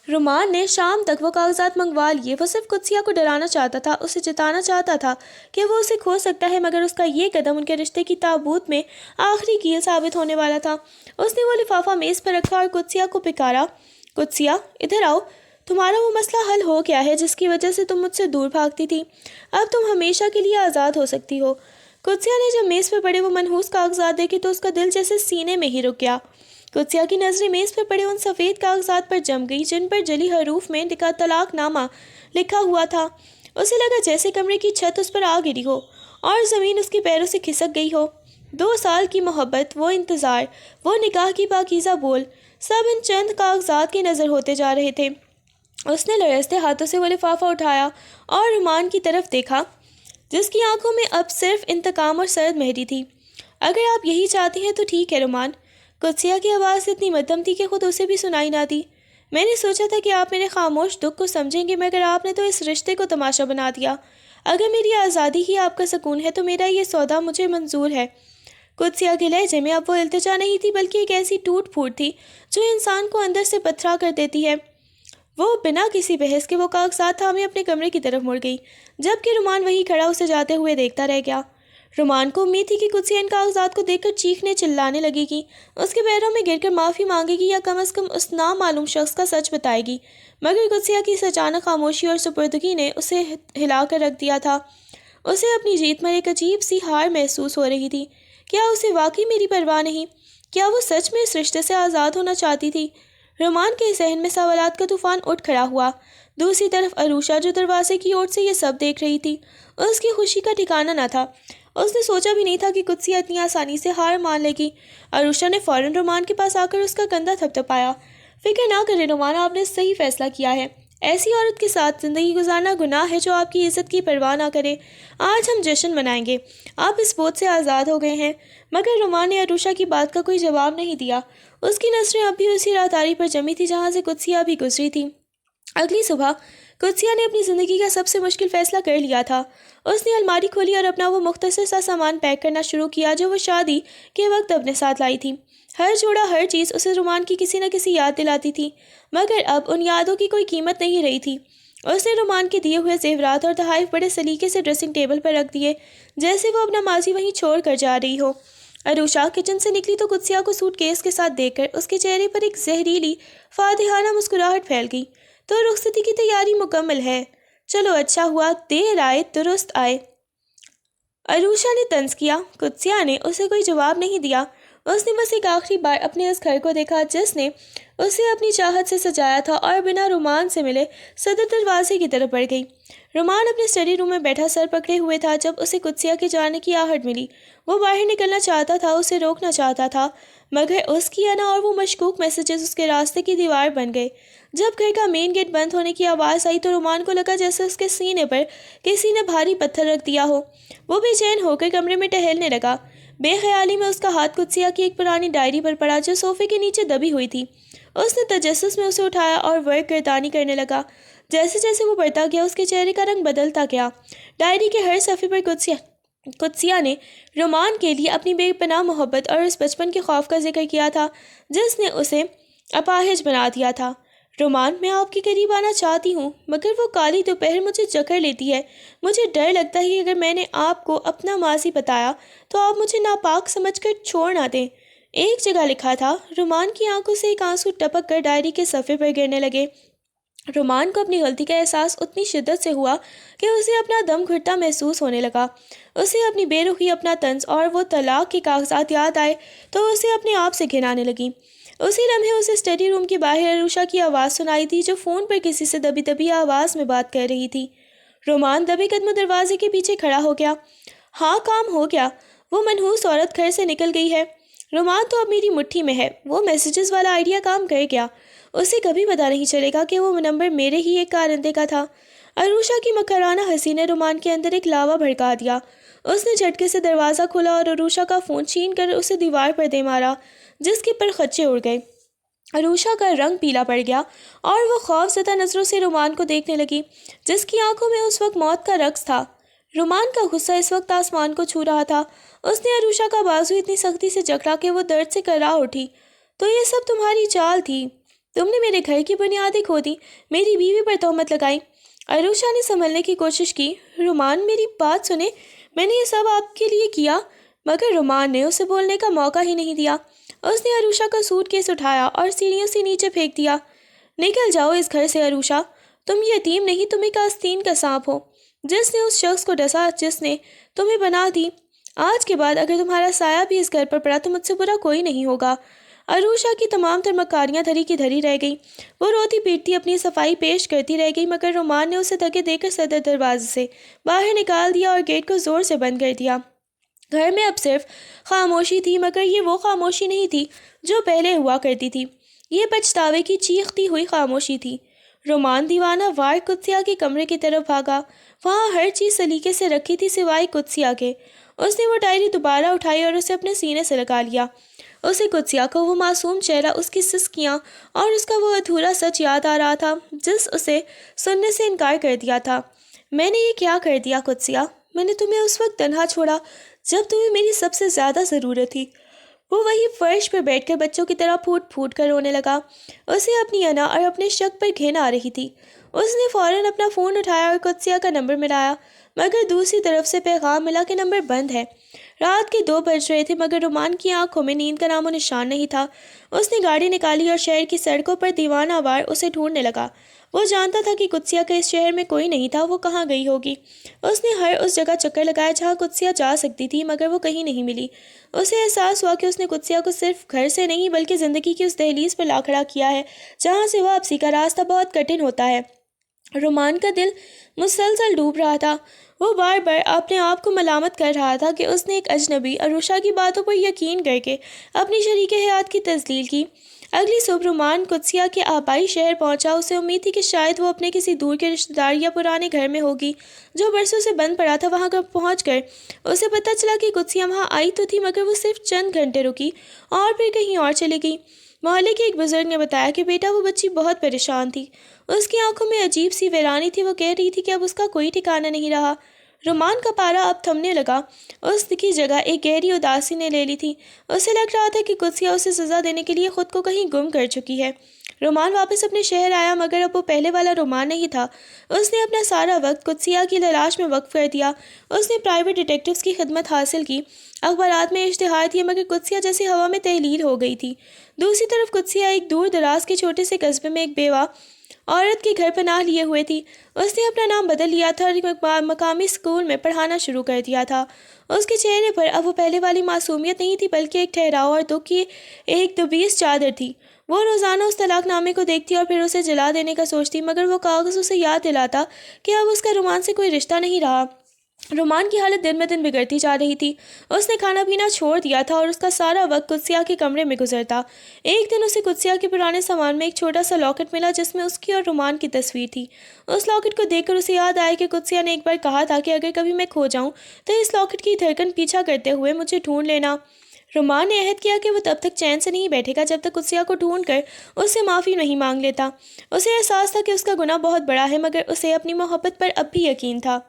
رومان نے شام تک وہ کاغذات منگوا لیے۔ وہ صرف قدسیہ کو ڈرانا چاہتا تھا، اسے جتانا چاہتا تھا کہ وہ اسے کھو سکتا ہے، مگر اس کا یہ قدم ان کے رشتے کی تابوت میں آخری کیل ثابت ہونے والا تھا۔ اس نے وہ لفافہ میز پر رکھا اور قدسیہ کو پکارا۔ قدسیہ، ادھر آؤ، تمہارا وہ مسئلہ حل ہو گیا ہے جس کی وجہ سے تم مجھ سے دور بھاگتی تھی۔ اب تم ہمیشہ کے لیے آزاد ہو سکتی ہو۔ قدسیہ نے جب میز پر پڑے وہ منحوس کاغذات دیکھے تو اس کا دل جیسے سینے میں ہی رک گیا۔ قدسیہ کی نظریں میز پر پڑے ان سفید کاغذات پر جم گئی جن پر جلی حروف میں طلاق نامہ لکھا ہوا تھا۔ اسے لگا جیسے کمرے کی چھت اس پر آ گری ہو اور زمین اس کے پیروں سے کھسک گئی ہو۔ 2 سال کی محبت، وہ انتظار، وہ نکاح کی پاکیزہ بول، سب ان چند کاغذات کے نظر ہوتے جا رہے تھے۔ اس نے لرزتے ہاتھوں سے وہ لفافہ اٹھایا اور رومان کی طرف دیکھا جس کی آنکھوں میں اب صرف انتقام اور سرد مہری تھی۔ اگر آپ یہی چاہتی ہیں تو ٹھیک ہے رومان۔ قدسیہ کی آواز اتنی مدھم تھی کہ خود اسے بھی سنائی نہ دی۔ میں نے سوچا تھا کہ آپ میرے خاموش دکھ کو سمجھیں گے، مگر آپ نے تو اس رشتے کو تماشا بنا دیا۔ اگر میری آزادی ہی آپ کا سکون ہے تو میرا یہ سودا مجھے منظور ہے۔ قدسیہ کے لہجے میں اب وہ التجا نہیں تھی بلکہ ایک ایسی ٹوٹ پھوٹ تھی جو انسان کو اندر سے پتھرا کر دیتی ہے۔ وہ بنا کسی بحث کے وہ کاغذات تھامے اپنے کمرے کی طرف مڑ گئی، جبکہ رومان وہیں کھڑا اسے جاتے ہوئے دیکھتا رہ گیا۔ رومان کو امید تھی کہ قدسیہ ان کاغذات کو دیکھ کر چیخنے چلانے لگے گی، اس کے پیروں میں گر کر معافی مانگے گی یا کم از کم اس نامعلوم شخص کا سچ بتائے گی، مگر قدسیہ کی اس اچانک خاموشی اور سپردگی نے اسے ہلا کر رکھ دیا تھا۔ اسے اپنی جیت پر ایک عجیب سی ہار محسوس ہو رہی تھی۔ کیا اسے واقعی میری پرواہ نہیں؟ کیا وہ سچ میں اس رشتے سے آزاد ہونا چاہتی تھی؟ رومان کے ذہن میں سوالات کا طوفان اٹھ کھڑا ہوا۔ دوسری طرف عروشہ جو دروازے کی اوٹ سے یہ سب دیکھ رہی تھی، اس کی خوشی کا ٹھکانہ نہ تھا۔ اس نے سوچا بھی نہیں تھا کہ قدسیہ اتنی آسانی سے ہار مان لے گی۔ عروشہ نے فوراً رومان کے پاس آ کر اس کا کندھا تھپتھپایا۔ فکر نہ کریں رومان، آپ نے صحیح فیصلہ کیا ہے۔ ایسی عورت کے ساتھ زندگی گزارنا گناہ ہے جو آپ کی عزت کی پرواہ نہ کرے۔ آج ہم جشن منائیں گے، آپ اس بوجھ سے آزاد ہو گئے ہیں۔ مگر رومان نے عروشہ کی بات کا کوئی جواب نہیں دیا۔ اس کی نظریں اب بھی اسی راہداری پر جمی تھی جہاں سے قدسیہ بھی گزری تھی۔ اگلی صبح قدسیہ نے اپنی زندگی کا سب سے مشکل فیصلہ کر لیا تھا۔ اس نے الماری کھولی اور اپنا وہ مختصر سا سامان پیک کرنا شروع کیا جو وہ شادی کے وقت اپنے ساتھ لائی تھی۔ ہر جوڑا، ہر چیز اسے رومان کی کسی نہ کسی یاد دلاتی تھی، مگر اب ان یادوں کی کوئی قیمت نہیں رہی تھی۔ اس نے رومان کے دیے ہوئے زیورات اور تحائف بڑے سلیقے سے ڈریسنگ ٹیبل پر رکھ دیے، جیسے وہ اپنا ماضی وہیں چھوڑ کر جا رہی ہو۔ عروشہ کچن سے نکلی تو قدسیہ کو سوٹ کیس کے ساتھ دیکھ کر اس کے چہرے پر ایک زہریلی فاتحانہ مسکراہٹ پھیل گئی۔ تو رخصتی کی تیاری مکمل ہے، چلو اچھا ہوا، دیر آئے درست آئے۔ عروشہ نے طنز کیا۔ قدسیہ نے اسے کوئی جواب نہیں دیا۔ اس نے بس ایک آخری بار اپنے اس گھر کو دیکھا جس نے اسے اپنی چاہت سے سجایا تھا، اور بنا رومان سے ملے صدر دروازے کی طرف بڑھ گئی۔ رومان اپنے اسٹڈی روم میں بیٹھا سر پکڑے ہوئے تھا جب اسے قدسیہ کے جانے کی آہٹ ملی۔ وہ باہر نکلنا چاہتا تھا، اسے روکنا چاہتا تھا، مگر اس کی انا اور وہ مشکوک میسیجز اس کے راستے کی دیوار بن گئے۔ جب گھر کا مین گیٹ بند ہونے کی آواز آئی تو رومان کو لگا جیسے اس کے سینے پر کسی نے بھاری پتھر رکھ دیا ہو۔ وہ بے چین ہو کر کمرے میں ٹہلنے لگا۔ بے خیالی میں اس کا ہاتھ قدسیہ کی ایک پرانی ڈائری پر پڑا جو صوفے کے نیچے دبی ہوئی تھی۔ اس نے تجسس میں اسے اٹھایا اور ورق گردانی کرنے لگا۔ جیسے جیسے وہ پڑھتا گیا اس کے چہرے کا رنگ بدلتا گیا۔ ڈائری کے ہر صفحے پر قدسیہ نے رومان کے لیے اپنی بے پناہ محبت اور اس بچپن کے خوف کا ذکر کیا تھا جس نے اسے اپاہج بنا دیا تھا۔ رومان، میں آپ کے قریب آنا چاہتی ہوں، مگر وہ کالی دوپہر مجھے جکڑ لیتی ہے۔ مجھے ڈر لگتا ہے کہ اگر میں نے آپ کو اپنا ماضی بتایا تو آپ مجھے ناپاک سمجھ کر چھوڑ نہ دیں۔ ایک جگہ لکھا تھا۔ رومان کی آنکھوں سے ایک آنسو ٹپک کر ڈائری کے صفحے پر گرنے لگے۔ رومان کو اپنی غلطی کا احساس اتنی شدت سے ہوا کہ اسے اپنا دم گھٹتا محسوس ہونے لگا۔ اسے اپنی بے رخی، اپنا طنز اور وہ طلاق کے کاغذات یاد آئے تو اسے اپنے آپ سے گھن آنے لگی۔ اسی لمحے اسے اسٹڈی روم کے باہر عروشہ کی آواز سنائی دی جو فون پر کسی سے دبی دبی آواز میں بات کر رہی تھی۔ رومان دبے قدم دروازے کے پیچھے کھڑا ہو گیا۔ ہاں، کام ہو گیا، وہ منحوس عورت گھر سے نکل گئی ہے۔ رومان تو اب میری مٹھی میں ہے۔ وہ میسیجز والا آئیڈیا کام کر گیا۔ اسے کبھی پتہ نہیں چلے گا کہ وہ نمبر میرے ہی ایک کارندے کا تھا۔ عروشہ کی مکرانہ ہنسی نے رومان کے اندر ایک لاوا بھڑکا دیا۔ اس نے جھٹکے سے دروازہ کھولا اور عروشہ کا فون چھین کر اسے دیوار پر دے مارا جس کے پر خدشے اڑ گئے۔ عروشہ کا رنگ پیلا پڑ گیا اور وہ خوف زدہ نظروں سے رومان کو دیکھنے لگی جس کی آنکھوں میں اس وقت موت کا رقص تھا۔ رومان کا غصہ اس وقت آسمان کو چھو رہا تھا۔ اس نے عروشہ کا بازو اتنی سختی سے جکڑا کہ وہ درد سے کرا اٹھی۔ تو یہ سب تمہاری چال تھی؟ تم نے میرے گھر کی بنیادیں کھو دی، میری بیوی پر تہمت لگائی۔ عروشہ نے سنبھلنے کی کوشش کی۔ رومان، میری بات سنیں، میں نے یہ سب آپ کے لیے کیا۔ مگر رومان نے اسے بولنے کا موقع ہی نہیں دیا۔ اس نے عروشہ کا سوٹ کیس اٹھایا اور سیڑھیوں سے نیچے پھینک دیا۔ نکل جاؤ اس گھر سے عروشہ، تم یتیم نہیں، تم ایک آستین کا سانپ ہو جس نے اس شخص کو ڈسا جس نے تمہیں بنا دی۔ آج کے بعد اگر تمہارا سایہ بھی اس گھر پر پڑا تو مجھ سے برا کوئی نہیں ہوگا۔ عروشہ کی تمام تر مکاریاں دھری کی دھری رہ گئیں۔ وہ روتی پیٹتی اپنی صفائی پیش کرتی رہ گئی، مگر رومان نے اسے دھکے دے کر صدر دروازے سے باہر نکال دیا اور گیٹ کو زور سے بند کر دیا۔ گھر میں اب صرف خاموشی تھی، مگر یہ وہ خاموشی نہیں تھی جو پہلے ہوا کرتی تھی۔ یہ پچھتاوے کی چیختی ہوئی خاموشی تھی۔ رومان دیوانہ وار قدسیہ کے کمرے کی طرف بھاگا۔ وہاں ہر چیز سلیقے سے رکھی تھی سوائے قدسیہ کے۔ اس نے وہ ڈائری دوبارہ اٹھائی اور اسے اپنے سینے سے لگا لیا۔ اسے قدسیہ کو وہ معصوم چہرہ، اس کی سسکیاں اور اس کا وہ ادھورا سچ یاد آ رہا تھا جس اسے سننے سے انکار کر دیا تھا۔ میں نے یہ کیا کر دیا قدسیہ؟ میں نے تمہیں اس وقت تنہا چھوڑا جب تمہیں میری سب سے زیادہ ضرورت تھی۔ وہ وہی فرش پر بیٹھ کر بچوں کی طرح پھوٹ پھوٹ کر رونے لگا۔ اسے اپنی انا اور اپنے شک پر گھن آ رہی تھی۔ اس نے فوراً اپنا فون اٹھایا اور قدسیہ کا نمبر ملایا، مگر دوسری طرف سے پیغام ملا کہ نمبر بند ہے۔ رات کے 2 بج رہے تھے، مگر رومان کی آنکھوں میں نیند کا نام و نشان نہیں تھا۔ اس نے گاڑی نکالی اور شہر کی سڑکوں پر دیوانہ وار اسے ڈھونڈنے لگا۔ وہ جانتا تھا کہ قدسیہ کا اس شہر میں کوئی نہیں تھا۔ وہ کہاں گئی ہوگی؟ اس نے ہر اس جگہ چکر لگایا جہاں قدسیہ جا سکتی تھی، مگر وہ کہیں نہیں ملی۔ اسے احساس ہوا کہ اس نے قدسیہ کو صرف گھر سے نہیں بلکہ زندگی کی اس دہلیز پر لا کھڑا کیا ہے جہاں سے واپسی کا راستہ بہت کٹھن ہوتا ہے۔ رومان کا دل مسلسل ڈوب رہا تھا۔ وہ بار بار اپنے آپ کو ملامت کر رہا تھا کہ اس نے ایک اجنبی عروشہ کی باتوں پر یقین کر کے اپنی شریک حیات کی تذلیل کی۔ اگلی صبح رومان قدسیہ کے آبائی شہر پہنچا۔ اسے امید تھی کہ شاید وہ اپنے کسی دور کے رشتہ دار یا پرانے گھر میں ہوگی جو برسوں سے بند پڑا تھا۔ وہاں پہنچ کر اسے پتہ چلا کہ قدسیہ وہاں آئی تو تھی، مگر وہ صرف چند گھنٹے رکی اور پھر کہیں اور چلی گئی۔ محلے کے ایک بزرگ نے بتایا کہ بیٹا، وہ بچی بہت پریشان تھی، اس کی آنکھوں میں عجیب سی ویرانی تھی۔ وہ کہہ رہی تھی کہ اب اس کا کوئی ٹھکانہ نہیں رہا۔ رومان کا پارا اب تھمنے لگا۔ اس کی جگہ ایک گہری اداسی نے لے لی تھی۔ اسے لگ رہا تھا کہ قدسیہ اسے سزا دینے کے لیے خود کو کہیں گم کر چکی ہے۔ رومان واپس اپنے شہر آیا، مگر اب وہ پہلے والا رومان نہیں تھا۔ اس نے اپنا سارا وقت قدسیہ کی تلاش میں وقف کر دیا۔ اس نے پرائیویٹ ڈیٹیکٹیوز کی خدمت حاصل کی، اخبارات میں اشتہار دیے، مگر قدسیہ جیسے ہوا میں تحلیل ہو گئی تھی۔ دوسری طرف قدسیہ ایک دور دراز کے چھوٹے سے قصبے میں ایک بیوہ عورت کے گھر پناہ لیے ہوئے تھی۔ اس نے اپنا نام بدل لیا تھا اور ایک مقامی اسکول میں پڑھانا شروع کر دیا تھا۔ اس کے چہرے پر اب وہ پہلے والی معصومیت نہیں تھی بلکہ ایک ٹھہراؤ اور دکھ کی ایک دبیس چادر تھی۔ وہ روزانہ اس طلاق نامے کو دیکھتی اور پھر اسے جلا دینے کا سوچتی، مگر وہ کاغذ اسے یاد دلاتا کہ اب اس کا رومان سے کوئی رشتہ نہیں رہا۔ رومان کی حالت دن بدن بگڑتی جا رہی تھی۔ اس نے کھانا پینا چھوڑ دیا تھا اور اس کا سارا وقت قدسیہ کے کمرے میں گزرتا۔ ایک دن اسے قدسیہ کے پرانے سامان میں ایک چھوٹا سا لاکٹ ملا جس میں اس کی اور رومان کی تصویر تھی۔ اس لاکٹ کو دیکھ کر اسے یاد آیا کہ قدسیہ نے ایک بار کہا تھا کہ اگر کبھی میں کھو جاؤں تو اس لاکٹ کی دھڑکن پیچھا کرتے ہوئے مجھے ڈھونڈ لینا۔ رومان نے عہد کیا کہ وہ تب تک چین سے نہیں بیٹھے گا جب تک قدسیہ کو ڈھونڈ کر اس سے معافی نہیں مانگ لیتا۔ اسے احساس تھا کہ اس کا گناہ بہت بڑا ہے، مگر اسے اپنی محبت پر اب بھی یقین تھا۔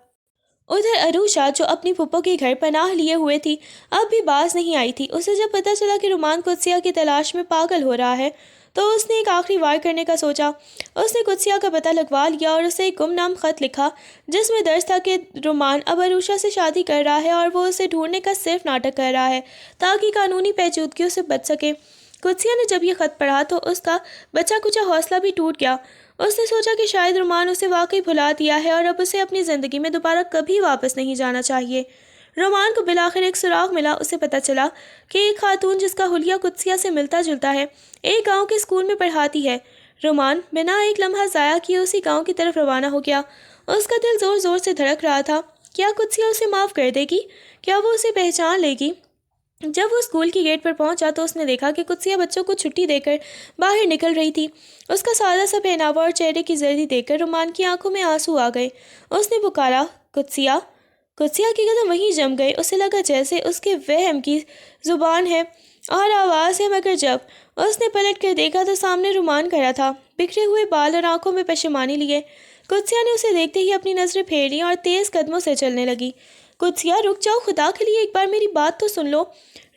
ادھر عروشہ جو اپنی پھپھو کے گھر پناہ لیے ہوئے تھی اب بھی باز نہیں آئی تھی۔ اسے جب پتہ چلا کہ رومان قدسیہ کی تلاش میں پاگل ہو رہا ہے تو اس نے ایک آخری وار کرنے کا سوچا۔ اس نے قدسیہ کا پتہ لگوا لیا اور اسے ایک گمنام خط لکھا جس میں درج تھا کہ رومان اب عروشہ سے شادی کر رہا ہے اور وہ اسے ڈھونڈنے کا صرف ناٹک کر رہا ہے تاکہ قانونی پیچیدگیوں سے بچ سکے۔ قدسیہ نے جب یہ خط پڑھا تو اس کا بچہ کچا حوصلہ بھی ٹوٹ گیا۔ اس نے سوچا کہ شاید رومان اسے واقعی بھلا دیا ہے اور اب اسے اپنی زندگی میں دوبارہ کبھی واپس نہیں جانا چاہیے۔ رومان کو بالآخر ایک سراغ ملا۔ اسے پتہ چلا کہ ایک خاتون جس کا حلیہ قدسیہ سے ملتا جلتا ہے ایک گاؤں کے اسکول میں پڑھاتی ہے۔ رومان بنا ایک لمحہ ضائع کیے اسی گاؤں کی طرف روانہ ہو گیا۔ اس کا دل زور زور سے دھڑک رہا تھا۔ کیا قدسیہ اسے معاف کر دے گی؟ کیا وہ اسے پہچان لے گی؟ جب وہ اسکول کی گیٹ پر پہنچا تو اس نے دیکھا کہ قدسیہ بچوں کو چھٹی دے کر باہر نکل رہی تھی۔ اس کا سادہ سا پہناوا اور چہرے کی زردی دیکھ کر رومان کی آنکھوں میں آنسو آ گئے۔ اس نے پکارا، قدسیہ! قدسیہ کے قدم وہیں جم گئے۔ اسے لگا جیسے اس کے وہم کی زبان ہے اور آواز ہے، مگر جب اس نے پلٹ کر دیکھا تو سامنے رومان کھڑا تھا، بکھرے ہوئے بال اور آنکھوں میں پشیمانی لیے۔ قدسیہ نے اسے دیکھتے ہی اپنی نظریں پھیر لیں اور تیز قدموں سے چلنے لگی۔ قدسیہ رک جاؤ، خدا کے لیے ایک بار میری بات تو سن لو۔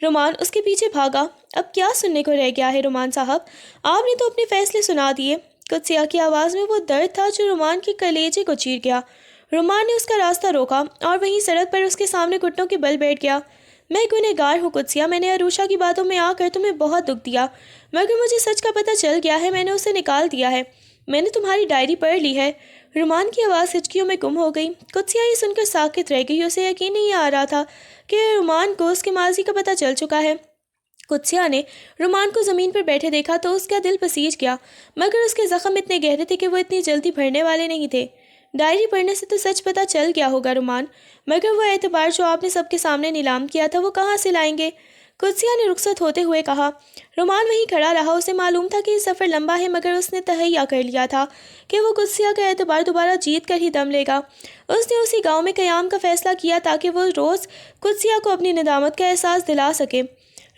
رومان اس کے پیچھے بھاگا۔ اب کیا سننے کو رہ گیا ہے رومان صاحب؟ آپ نے تو اپنے فیصلے سنا دیے۔ قدسیہ کی آواز میں وہ درد تھا جو رومان کے کلیجے کو چیر گیا۔ رومان نے اس کا راستہ روکا اور وہیں سڑک پر اس کے سامنے گھٹنوں کے بل بیٹھ گیا۔ میں گنہگار ہوں قدسیہ، میں نے عروشہ کی باتوں میں آ کر تمہیں بہت دکھ دیا، مگر مجھے سچ کا پتہ چل گیا ہے، میں نے اسے نکال دیا ہے۔ میں نے تمہاری ڈائری پڑھ لی ہے۔ رومان کی آواز ہچکیوں میں گم ہو گئی۔ قدسیہ یہ سن کر ساکت رہ گئی۔ اسے یقین نہیں آ رہا تھا کہ رومان کو اس کے ماضی کا پتہ چل چکا ہے۔ قدسیہ نے رومان کو زمین پر بیٹھے دیکھا تو اس کا دل پسیج گیا، مگر اس کے زخم اتنے گہرے تھے کہ وہ اتنی جلدی بھرنے والے نہیں تھے۔ ڈائری پڑھنے سے تو سچ پتہ چل گیا ہوگا رومان، مگر وہ اعتبار جو آپ نے سب کے سامنے نیلام کیا تھا وہ کہاں سے لائیں گے؟ قدسیہ نے رخصت ہوتے ہوئے کہا۔ رومان وہیں کھڑا رہا۔ اسے معلوم تھا کہ یہ سفر لمبا ہے، مگر اس نے تہیہ کر لیا تھا کہ وہ قدسیہ کا اعتبار دوبارہ جیت کر ہی دم لے گا۔ اس نے اسی گاؤں میں قیام کا فیصلہ کیا تاکہ وہ روز قدسیہ کو اپنی ندامت کا احساس دلا سکے۔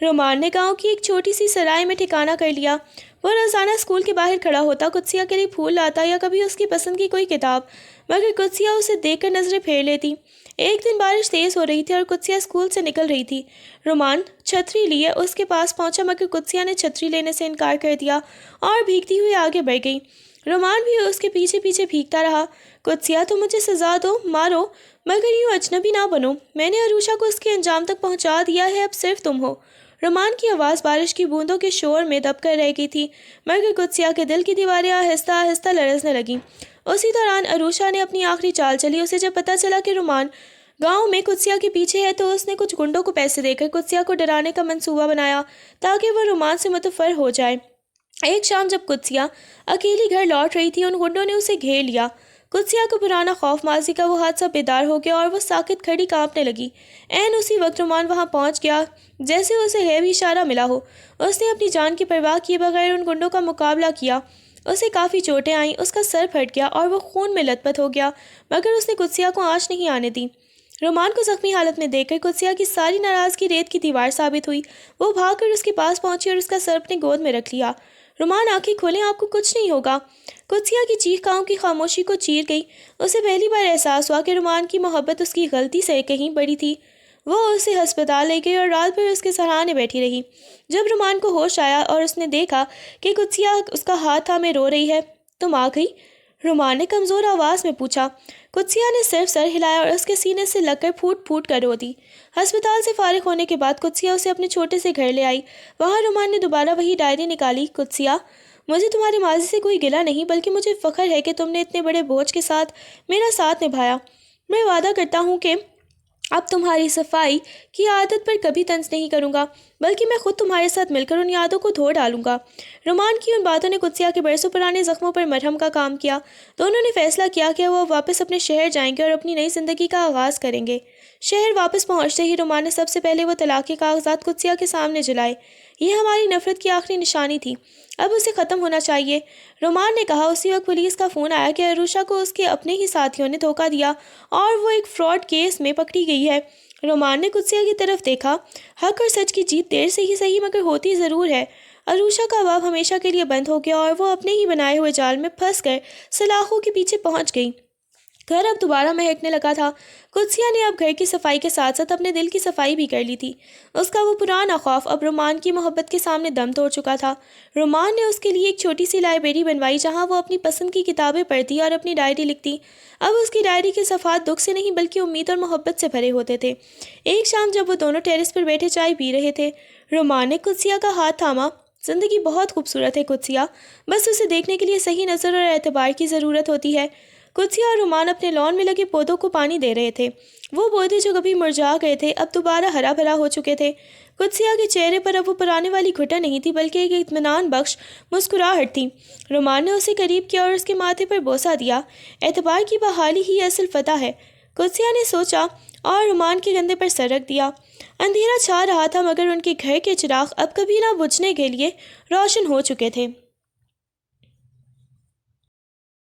رومان نے گاؤں کی ایک چھوٹی سی سرائے میں ٹھکانہ کر لیا۔ وہ روزانہ اسکول کے باہر کھڑا ہوتا، قدسیہ کے لیے پھول لاتا یا کبھی اس کی پسند کی کوئی کتاب، مگر قدسیہ اسے دیکھ کر نظریں پھیر لیتی۔ ایک دن بارش تیز ہو رہی تھی اور قدسیہ اسکول سے نکل رہی تھی۔ رومان چھتری لیے اس کے پاس پہنچا، مگر قدسیہ نے چھتری لینے سے انکار کر دیا اور بھیگتی ہوئی آگے بڑھ گئی۔ رومان بھی اس کے پیچھے پیچھے بھیگتا رہا۔ قدسیہ تم مجھے سزا دو، مارو، مگر یوں اجنبی نہ بنو۔ میں نے عروشہ کو اس کے انجام تک پہنچا دیا ہے، اب صرف تم ہو۔ رومان کی آواز بارش کی بوندوں کے شور میں دب کر رہ گئی تھی، مگر قدسیہ کے دل کی دیواریں آہستہ آہستہ لرزنے لگیں۔ اسی دوران عروشہ نے اپنی آخری چال چلی۔ اسے جب پتہ چلا کہ رومان گاؤں میں قدسیہ کے پیچھے ہے تو اس نے کچھ گنڈوں کو پیسے دے کر قدسیہ کو ڈرانے کا منصوبہ بنایا تاکہ وہ رومان سے متفر ہو جائے۔ ایک شام جب قدسیہ اکیلی گھر لوٹ رہی تھی، ان گنڈوں نے اسے گھیر لیا۔ قدسیہ کو پرانا خوف ماضی کا وہ حادثہ بیدار ہو گیا اور وہ ساکت کھڑی کانپنے لگی۔ عین اسی وقت رومان وہاں پہنچ گیا جیسے اسے غیبی اشارہ ملا ہو۔ اس نے اپنی جان کی پرواہ کیے بغیر ان گنڈوں کا مقابلہ کیا۔ اسے کافی چوٹیں آئیں، اس کا سر پھٹ گیا اور وہ خون میں لت پت ہو گیا، مگر اس نے قدسیہ کو آنچ نہیں آنے دی۔ رومان کو زخمی حالت میں دیکھ کر قدسیہ کی ساری ناراضگی ریت کی دیوار ثابت ہوئی۔ وہ بھاگ کر اس کے پاس پہنچی اور اس کا سر اپنی گود میں رکھ لیا۔ رومان آنکھیں کھولیں، آپ کو کچھ نہیں ہوگا۔ قدسیہ کی چیخ گاؤں کی خاموشی کو چیر گئی۔ اسے پہلی بار احساس ہوا کہ رومان کی محبت اس کی غلطی سے کہیں بڑی تھی۔ وہ اسے ہسپتال لے گئی اور رات بھر اس کے سراہانے بیٹھی رہی۔ جب رومان کو ہوش آیا اور اس نے دیکھا کہ قدسیہ اس کا ہاتھ تھامے رو رہی ہے، تم آ گئی؟ رومان نے کمزور آواز میں پوچھا۔ قدسیہ نے صرف سر ہلایا اور اس کے سینے سے لگ کر پھوٹ پھوٹ کر رو دی۔ ہسپتال سے فارغ ہونے کے بعد قدسیہ اسے اپنے چھوٹے سے گھر لے آئی۔ وہاں رومان نے دوبارہ وہی ڈائری نکالی۔ قدسیہ، مجھے تمہارے ماضی سے کوئی گلہ نہیں، بلکہ مجھے فخر ہے کہ تم نے اتنے بڑے بوجھ کے ساتھ میرا ساتھ نبھایا۔ میں وعدہ کرتا ہوں کہ اب تمہاری صفائی کی عادت پر کبھی طنز نہیں کروں گا، بلکہ میں خود تمہارے ساتھ مل کر ان یادوں کو دھو ڈالوں گا۔ رومان کی ان باتوں نے قدسیہ کے برسوں پرانے زخموں پر مرہم کا کام کیا۔ دونوں نے فیصلہ کیا کہ وہ واپس اپنے شہر جائیں گے اور اپنی نئی زندگی کا آغاز کریں گے۔ شہر واپس پہنچتے ہی رومان نے سب سے پہلے وہ طلاق کے کاغذات قدسیہ کے سامنے جلائے۔ یہ ہماری نفرت کی آخری نشانی تھی، اب اسے ختم ہونا چاہیے، رومان نے کہا۔ اسی وقت پولیس کا فون آیا کہ عروشہ کو اس کے اپنے ہی ساتھیوں نے دھوکہ دیا اور وہ ایک فراڈ کیس میں پکڑی گئی ہے۔ رومان نے قدسیہ کی طرف دیکھا۔ حق اور سچ کی جیت دیر سے ہی صحیح مگر ہوتی ضرور ہے۔ عروشہ کا باب ہمیشہ کے لیے بند ہو گیا اور وہ اپنے ہی بنائے ہوئے جال میں پھنس کر سلاخوں کے پیچھے پہنچ گئی۔ گھر اب دوبارہ مہکنے لگا تھا۔ قدسیہ نے اب گھر کی صفائی کے ساتھ ساتھ اپنے دل کی صفائی بھی کر لی تھی۔ اس کا وہ پرانا خوف اب رومان کی محبت کے سامنے دم توڑ چکا تھا۔ رومان نے اس کے لیے ایک چھوٹی سی لائبریری بنوائی جہاں وہ اپنی پسند کی کتابیں پڑھتی اور اپنی ڈائری لکھتی۔ اب اس کی ڈائری کے صفحات دکھ سے نہیں بلکہ امید اور محبت سے بھرے ہوتے تھے۔ ایک شام جب وہ دونوں ٹیرس پر بیٹھے چائے پی رہے تھے، رومان نے قدسیہ کا ہاتھ تھاما۔ زندگی بہت خوبصورت ہے قدسیہ، بس اسے دیکھنے کے لیے صحیح نظر اور اعتبار کی ضرورت ہوتی ہے۔ قدسیہ اور رومان اپنے لان میں لگے پودوں کو پانی دے رہے تھے۔ وہ پودے جو کبھی مرجھا گئے تھے اب دوبارہ ہرا بھرا ہو چکے تھے۔ قدسیہ کے چہرے پر اب وہ پرانے والی گھٹن نہیں تھی بلکہ ایک اطمینان بخش مسکراہٹ تھی۔ رومان نے اسے قریب کیا اور اس کے ماتھے پر بوسہ دیا۔ اعتبار کی بحالی ہی اصل فتح ہے، قدسیہ نے سوچا اور رومان کے کندھے پر سر رکھ دیا۔ اندھیرا چھا رہا تھا مگر ان کے گھر کے چراغ اب کبھی نہ بجھنے کے لیے روشن ہو چکے تھے۔